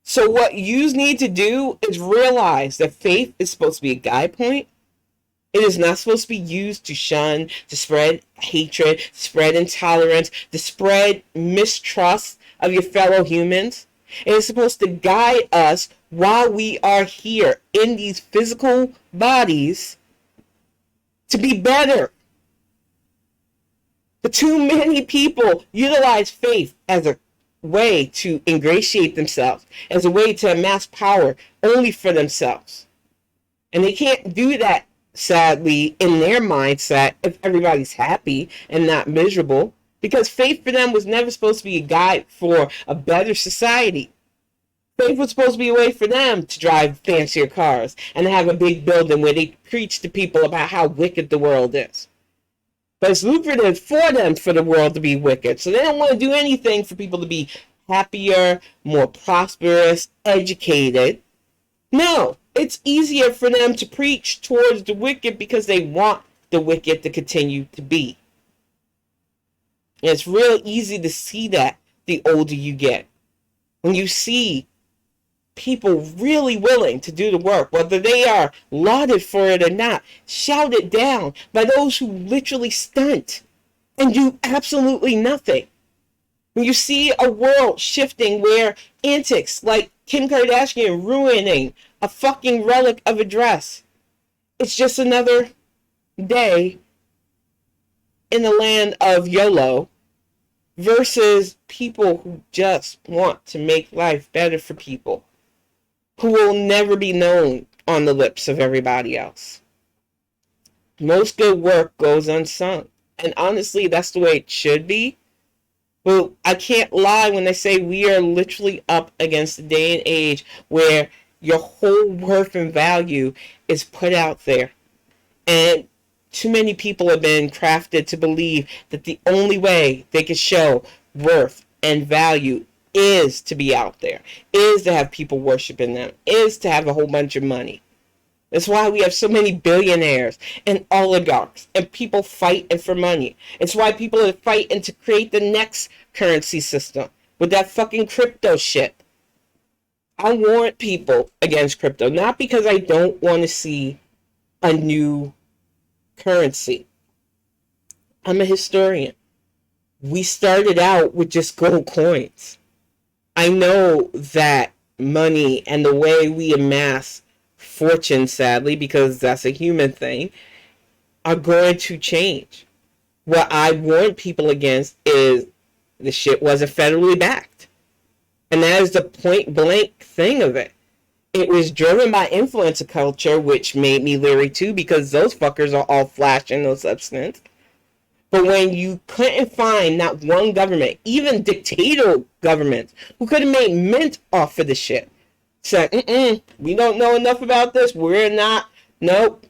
So what you need to do is realize that faith is supposed to be a guide point. It is not supposed to be used to shun, to spread hatred, to spread intolerance, to spread mistrust of your fellow humans. It is supposed to guide us while we are here in these physical bodies to be better. But too many people utilize faith as a way to ingratiate themselves, as a way to amass power only for themselves. And they can't do that, sadly, in their mindset if everybody's happy and not miserable, because faith for them was never supposed to be a guide for a better society. Faith was supposed to be a way for them to drive fancier cars and have a big building where they preach to people about how wicked the world is. But it's lucrative for them for the world to be wicked. So they don't want to do anything for people to be happier, more prosperous, educated. No, it's easier for them to preach towards the wicked because they want the wicked to continue to be. And it's real easy to see that the older you get. When you see people really willing to do the work, whether they are lauded for it or not, shouted down by those who literally stunt and do absolutely nothing. When you see a world shifting where antics like Kim Kardashian ruining a fucking relic of a dress, it's just another day in the land of YOLO versus people who just want to make life better for people who will never be known on the lips of everybody else. Most good work goes unsung. And honestly, that's the way it should be. But I can't lie when I say we are literally up against a day and age where your whole worth and value is put out there. And too many people have been crafted to believe that the only way they can show worth and value is to be out there, is to have people worshiping them, is to have a whole bunch of money. That's why we have so many billionaires and oligarchs and people fighting for money. It's why people are fighting to create the next currency system with that fucking crypto shit. I warn people against crypto, not because I don't want to see a new currency. I'm a historian. We started out with just gold coins. I know that money and the way we amass fortune, sadly, because that's a human thing, are going to change. What I warn people against is the shit wasn't federally backed. And that is the point blank thing of it. It was driven by influencer culture, which made me leery too, because those fuckers are all flashing no substance. But when you couldn't find not one government, even dictator governments, who could have made mint off of the shit, said, we don't know enough about this, we're not, nope.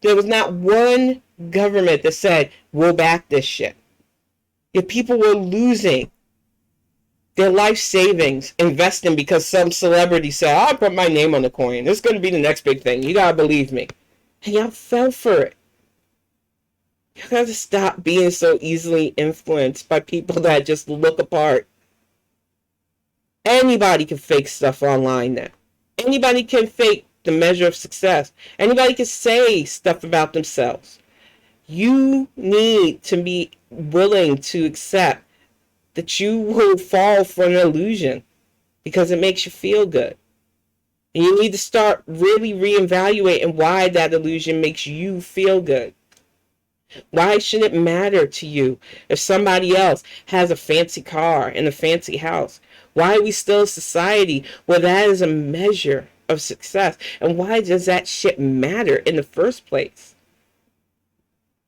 There was not one government that said, we'll back this shit. If people were losing their life savings investing because some celebrity said, I'll put my name on the coin, this is going to be the next big thing, you gotta believe me. And y'all fell for it. You gotta stop being so easily influenced by people that just look apart. Anybody can fake stuff online now. Anybody can fake the measure of success. Anybody can say stuff about themselves. You need to be willing to accept that you will fall for an illusion because it makes you feel good. And you need to start really reevaluating why that illusion makes you feel good. Why should it matter to you if somebody else has a fancy car and a fancy house? Why are we still a society where that is a measure of success? And why does that shit matter in the first place?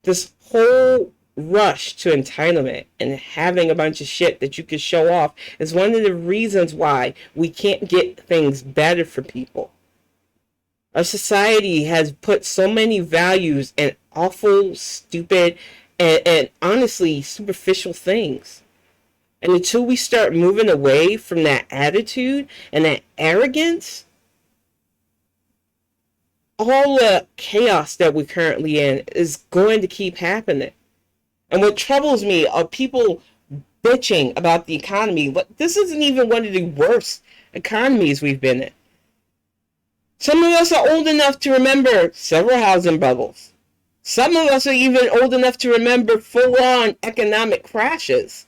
This whole rush to entitlement and having a bunch of shit that you can show off is one of the reasons why we can't get things better for people. Our society has put so many values in awful, stupid, and honestly superficial things. And until we start moving away from that attitude and that arrogance, all the chaos that we're currently in is going to keep happening. And what troubles me are people bitching about the economy. This isn't even one of the worst economies we've been in. Some of us are old enough to remember several housing bubbles. Some of us are even old enough to remember full-on economic crashes.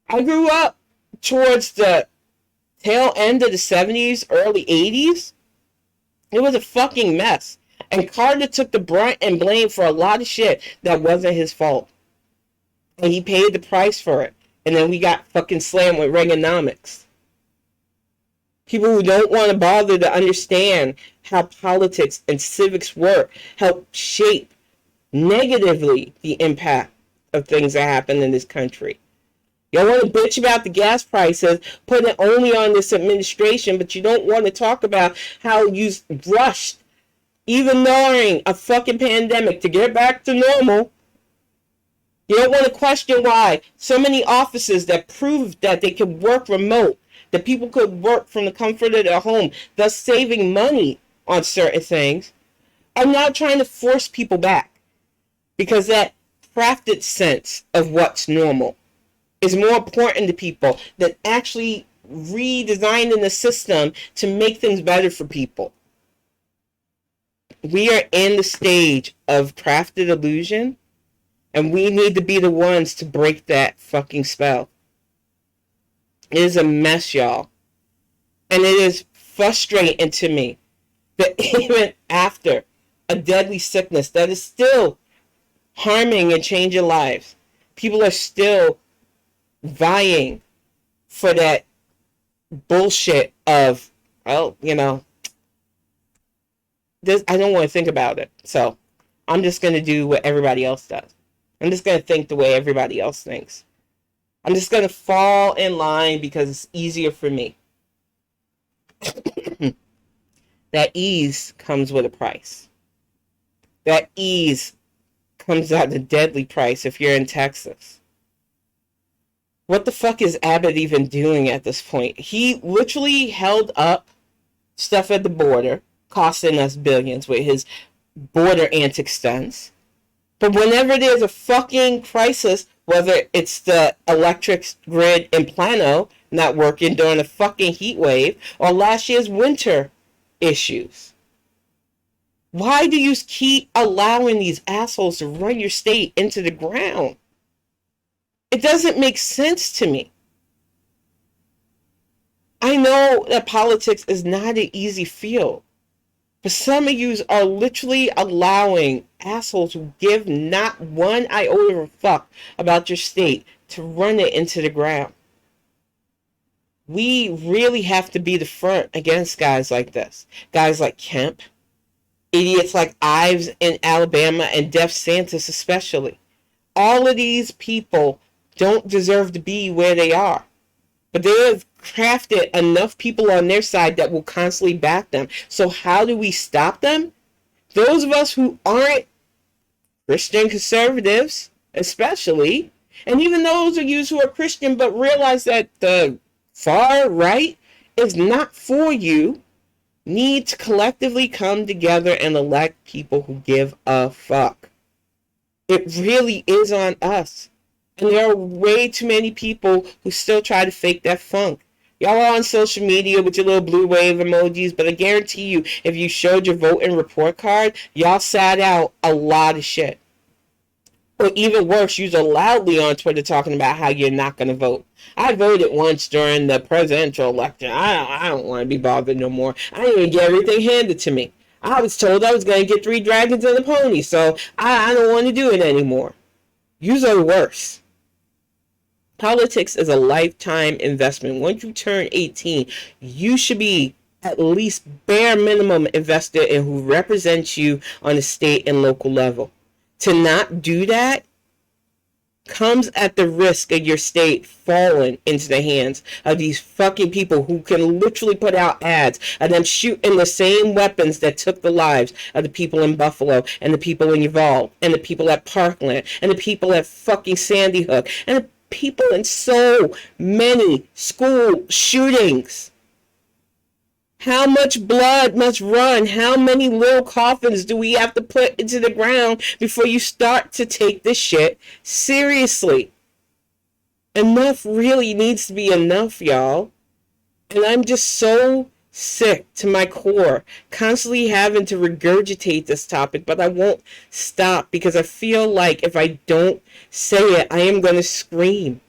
I grew up towards the tail end of the 70s, early 80s. It was a fucking mess. And Carter took the brunt and blame for a lot of shit that wasn't his fault. And he paid the price for it. And then we got fucking slammed with Reaganomics. People who don't want to bother to understand how politics and civics work help shape negatively the impact of things that happen in this country. Y'all want to bitch about the gas prices, put it only on this administration, but you don't want to talk about how you rushed, even during a fucking pandemic, to get back to normal. You don't want to question why so many offices that proved that they could work remote, that people could work from the comfort of their home, thus saving money on certain things, are now trying to force people back. Because that crafted sense of what's normal is more important to people than actually redesigning the system to make things better for people. We are in the stage of crafted illusion, and we need to be the ones to break that fucking spell. It is a mess, y'all. And it is frustrating to me that even after a deadly sickness that is still harming and changing lives, people are still vying for that bullshit of, well, you know, this, I don't want to think about it. So I'm just going to do what everybody else does. I'm just going to think the way everybody else thinks. I'm just going to fall in line because it's easier for me. That ease comes with a price. That ease comes at a deadly price if you're in Texas. What the fuck is Abbott even doing at this point? He literally held up stuff at the border, costing us billions with his border antic stunts. But whenever there's a fucking crisis, whether it's the electric grid in Plano not working during a fucking heat wave or last year's winter issues, why do you keep allowing these assholes to run your state into the ground? It doesn't make sense to me. I know that politics is not an easy field. But some of you are literally allowing assholes who give not one iota of a fuck about your state to run it into the ground. We really have to be the front against guys like this. Guys like Kemp, idiots like Ives in Alabama, and DeSantis especially. All of these people don't deserve to be where they are. But they have crafted enough people on their side that will constantly back them. So how do we stop them? Those of us who aren't Christian conservatives, especially, and even those of you who are Christian but realize that the far right is not for you, need to collectively come together and elect people who give a fuck. It really is on us. And there are way too many people who still try to fake that funk. Y'all are on social media with your little blue wave emojis, but I guarantee you, if you showed your voting report card, y'all sat out a lot of shit. Or even worse, you're loudly on Twitter talking about how you're not going to vote. I voted once during the presidential election. I don't want to be bothered no more. I didn't even get everything handed to me. I was told I was going to get 3 dragons and a pony, so I don't want to do it anymore. Yous are worse. Politics is a lifetime investment. Once you turn 18, you should be at least bare minimum invested in who represents you on a state and local level. To not do that comes at the risk of your state falling into the hands of these fucking people who can literally put out ads and then shooting the same weapons that took the lives of the people in Buffalo and the people in Uvalde and the people at Parkland and the people at fucking Sandy Hook and the people in so many school shootings. How much blood must run? How many little coffins do we have to put into the ground before you start to take this shit seriously? Enough really needs to be enough, y'all. And I'm just so sick to my core, constantly having to regurgitate this topic, but I won't stop because I feel like if I don't say it, I am going to scream.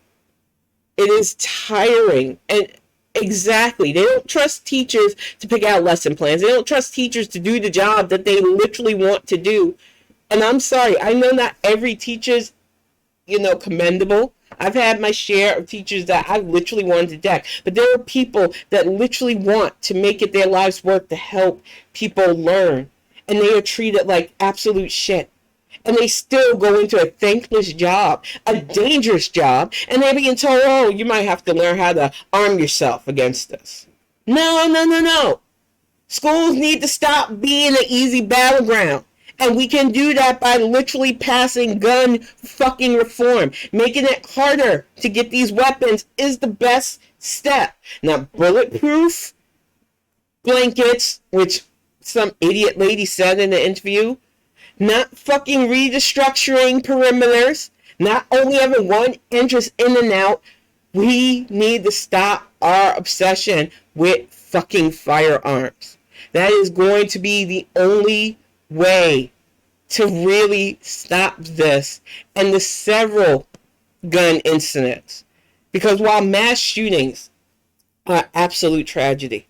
It is tiring. And exactly, they don't trust teachers to pick out lesson plans. They don't trust teachers to do the job that they literally want to do. And I'm sorry, I know not every teacher's, commendable. I've had my share of teachers that I literally wanted to deck. But there are people that literally want to make it their life's work to help people learn. And they are treated like absolute shit. And they still go into a thankless job, a dangerous job, and they're being told, oh, you might have to learn how to arm yourself against this. No, no, no, no. Schools need to stop being an easy battleground. And we can do that by literally passing gun fucking reform. Making it harder to get these weapons is the best step. Now, bulletproof blankets, which some idiot lady said in the interview, not fucking restructuring perimeters, not only having one entrance in and out. We need to stop our obsession with fucking firearms. That is going to be the only way to really stop this and the several gun incidents. Because while mass shootings are absolute tragedy,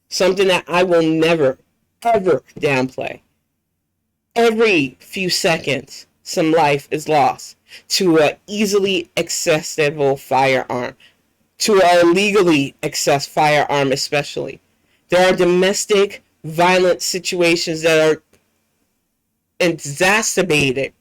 something that I will never, ever downplay, every few seconds some life is lost to an easily accessible firearm, to an illegally accessed firearm especially. There are domestic violent situations that are exacerbated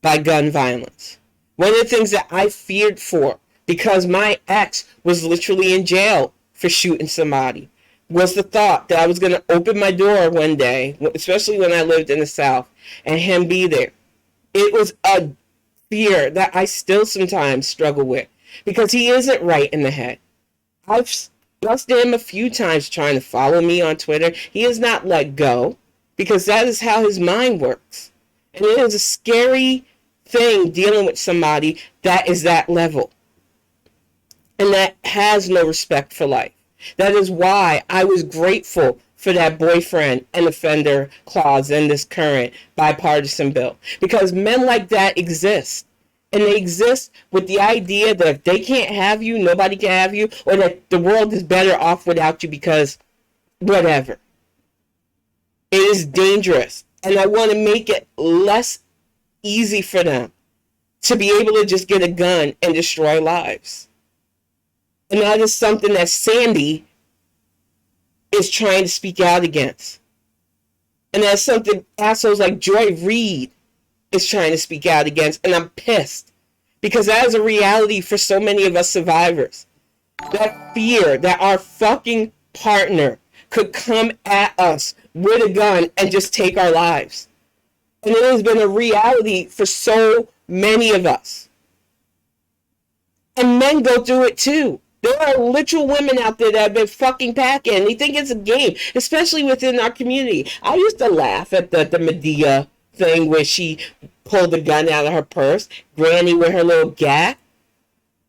by gun violence. One of the things that I feared for, because my ex was literally in jail for shooting somebody, was the thought that I was going to open my door one day, especially when I lived in the South, and him be there. It was a fear that I still sometimes struggle with, because he isn't right in the head. I've busted him a few times trying to follow me on Twitter. He has not let go, because that is how his mind works. And it is a scary thing dealing with somebody that is that level and that has no respect for life. That is why I was grateful for that boyfriend and offender clause in this current bipartisan bill, because men like that exist. And they exist with the idea that if they can't have you, nobody can have you, or that the world is better off without you because whatever. It is dangerous. And I want to make it less easy for them to be able to just get a gun and destroy lives. And that is something that Sandy is trying to speak out against. And that's something assholes like Joy Reid is trying to speak out against. And I'm pissed, because that is a reality for so many of us survivors. That fear that our fucking partner could come at us with a gun and just take our lives. And it has been a reality for so many of us. And men go through it too. There are literal women out there that have been fucking packing. They think it's a game, especially within our community. I used to laugh at the Medea thing where she pulled the gun out of her purse, Granny with her little gat.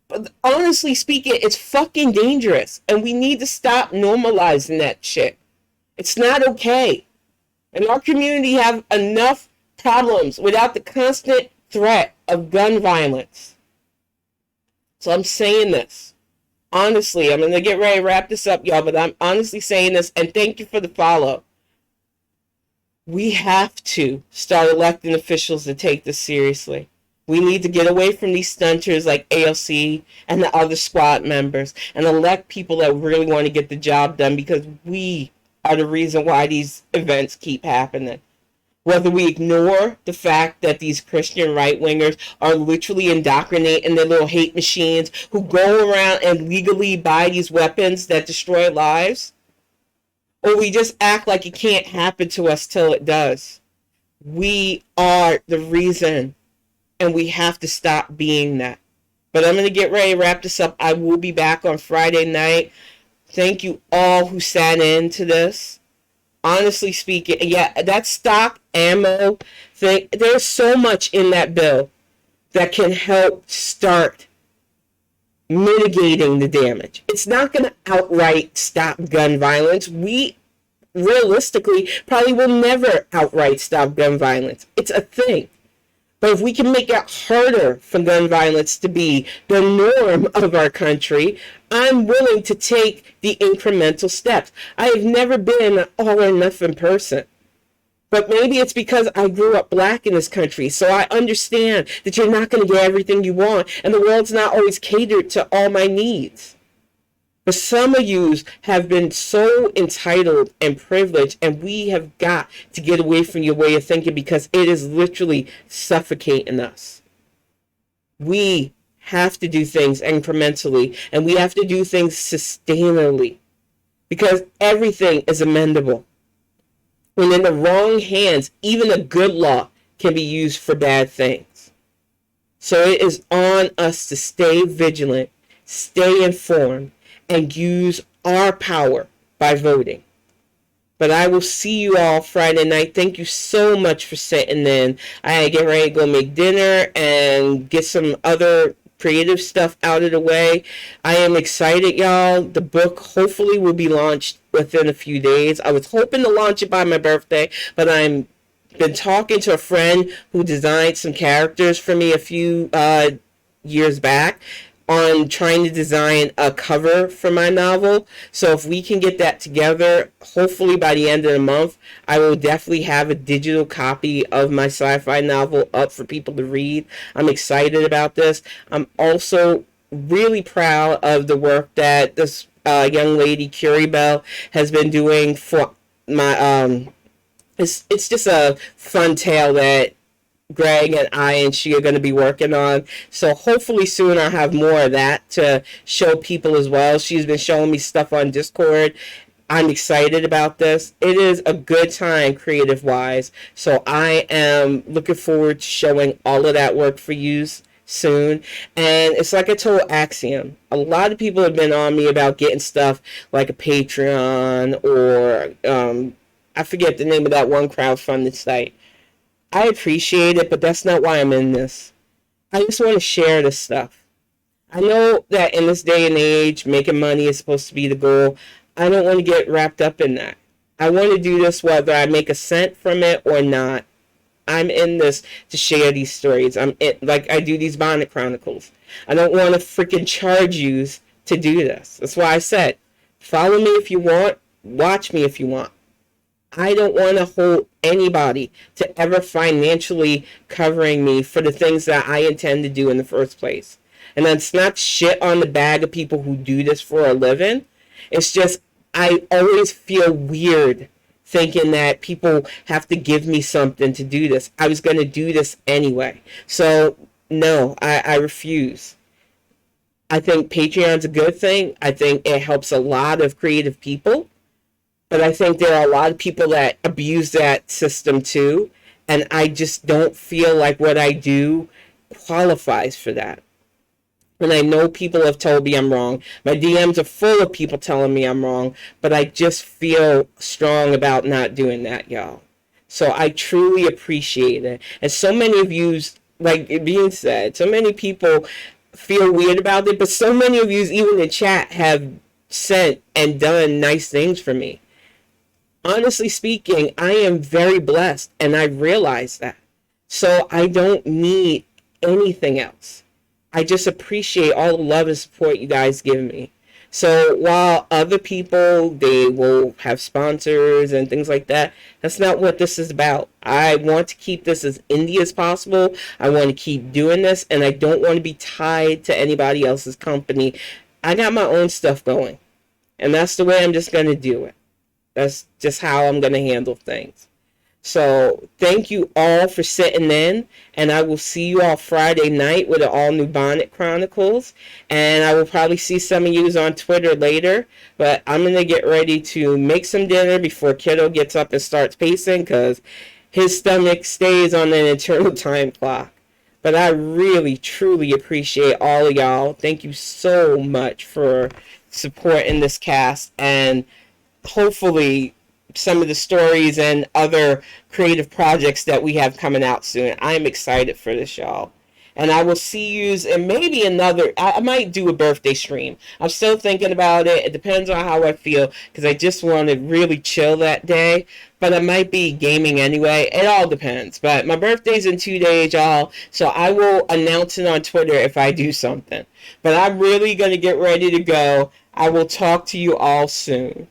But honestly speaking, it's fucking dangerous. And we need to stop normalizing that shit. It's not okay. And our community have enough problems without the constant threat of gun violence. So I'm saying this. Honestly, I'm going to get ready to wrap this up, y'all, but I'm honestly saying this, and thank you for the follow. We have to start electing officials to take this seriously. We need to get away from these stunters like ALC and the other squad members and elect people that really want to get the job done, because we are the reason why these events keep happening. Whether we ignore the fact that these Christian right-wingers are literally indoctrinating their little hate machines who go around and legally buy these weapons that destroy lives, or we just act like it can't happen to us till it does. We are the reason, and we have to stop being that. But I'm going to get ready to wrap this up. I will be back on Friday night. Thank you all who sat into this. Honestly speaking, yeah, that stock ammo thing, there's so much in that bill that can help start mitigating the damage. It's not going to outright stop gun violence. We realistically probably will never outright stop gun violence. It's a thing. But if we can make it harder for gun violence to be the norm of our country, I'm willing to take the incremental steps. I have never been an all or nothing person. But maybe it's because I grew up black in this country, so I understand that you're not going to get everything you want, and the world's not always catered to all my needs. But some of you have been so entitled and privileged, and we have got to get away from your way of thinking because it is literally suffocating us. We have to do things incrementally, and we have to do things sustainably because everything is amendable. When in the wrong hands, even a good law can be used for bad things. So it is on us to stay vigilant, stay informed, and use our power by voting. But I will see you all Friday night. Thank you so much for sitting in. I get ready to go make dinner and get some other creative stuff out of the way. I am excited, y'all. The book hopefully will be launched within a few days. I was hoping to launch it by my birthday, but I'm been talking to a friend who designed some characters for me a few years back on trying to design a cover for my novel. So if we can get that together, hopefully by the end of the month, I will definitely have a digital copy of my sci-fi novel up for people to read. I'm excited about this. I'm also really proud of the work that this young lady, Curie Bell, has been doing for my it's just a fun tale that Greg and I and she are going to be working on. So hopefully soon I'll have more of that to show people as well. She's been showing me stuff on Discord. I'm excited about this. It is a good time creative wise. So I am looking forward to showing all of that work for you soon. And it's like I told Axiom, a lot of people have been on me about getting stuff like a Patreon or I forget the name of that one crowdfunding site. I appreciate it, but that's not why I'm in this. I just want to share this stuff. I know that in this day and age, making money is supposed to be the goal. I don't want to get wrapped up in that. I want to do this whether I make a cent from it or not. I'm in this to share these stories. Like I do these Bonnet Chronicles. I don't want to freaking charge you to do this. That's why I said, follow me if you want, watch me if you want. I don't want to hold anybody to ever financially covering me for the things that I intend to do in the first place. And that's not shit on the bag of people who do this for a living. It's just, I always feel weird thinking that people have to give me something to do this. I was going to do this anyway. So, no, I refuse. I think Patreon's a good thing. I think it helps a lot of creative people. But I think there are a lot of people that abuse that system too. And I just don't feel like what I do qualifies for that. And I know people have told me I'm wrong. My DMs are full of people telling me I'm wrong. But I just feel strong about not doing that, y'all. So I truly appreciate it. And so many of you, like it being said, so many people feel weird about it. But so many of you, even in chat, have sent and done nice things for me. Honestly speaking, I am very blessed, and I realize that. So I don't need anything else. I just appreciate all the love and support you guys give me. So while other people, they will have sponsors and things like that, that's not what this is about. I want to keep this as indie as possible. I want to keep doing this, and I don't want to be tied to anybody else's company. I got my own stuff going, and that's the way I'm just going to do it. That's just how I'm going to handle things. So thank you all for sitting in, and I will see you all Friday night with an all-new Bonnet Chronicles, and I will probably see some of you on Twitter later, but I'm going to get ready to make some dinner before Kiddo gets up and starts pacing, because his stomach stays on an internal time clock. But I really, truly appreciate all of y'all. Thank you so much for supporting this cast, and hopefully some of the stories and other creative projects that we have coming out soon. I'm excited for this, y'all. And I will see you in maybe another, I might do a birthday stream. I'm still thinking about it. It depends on how I feel, because I just want to really chill that day. But I might be gaming anyway. It all depends. But my birthday's in 2 days, y'all. So I will announce it on Twitter if I do something. But I'm really going to get ready to go. I will talk to you all soon.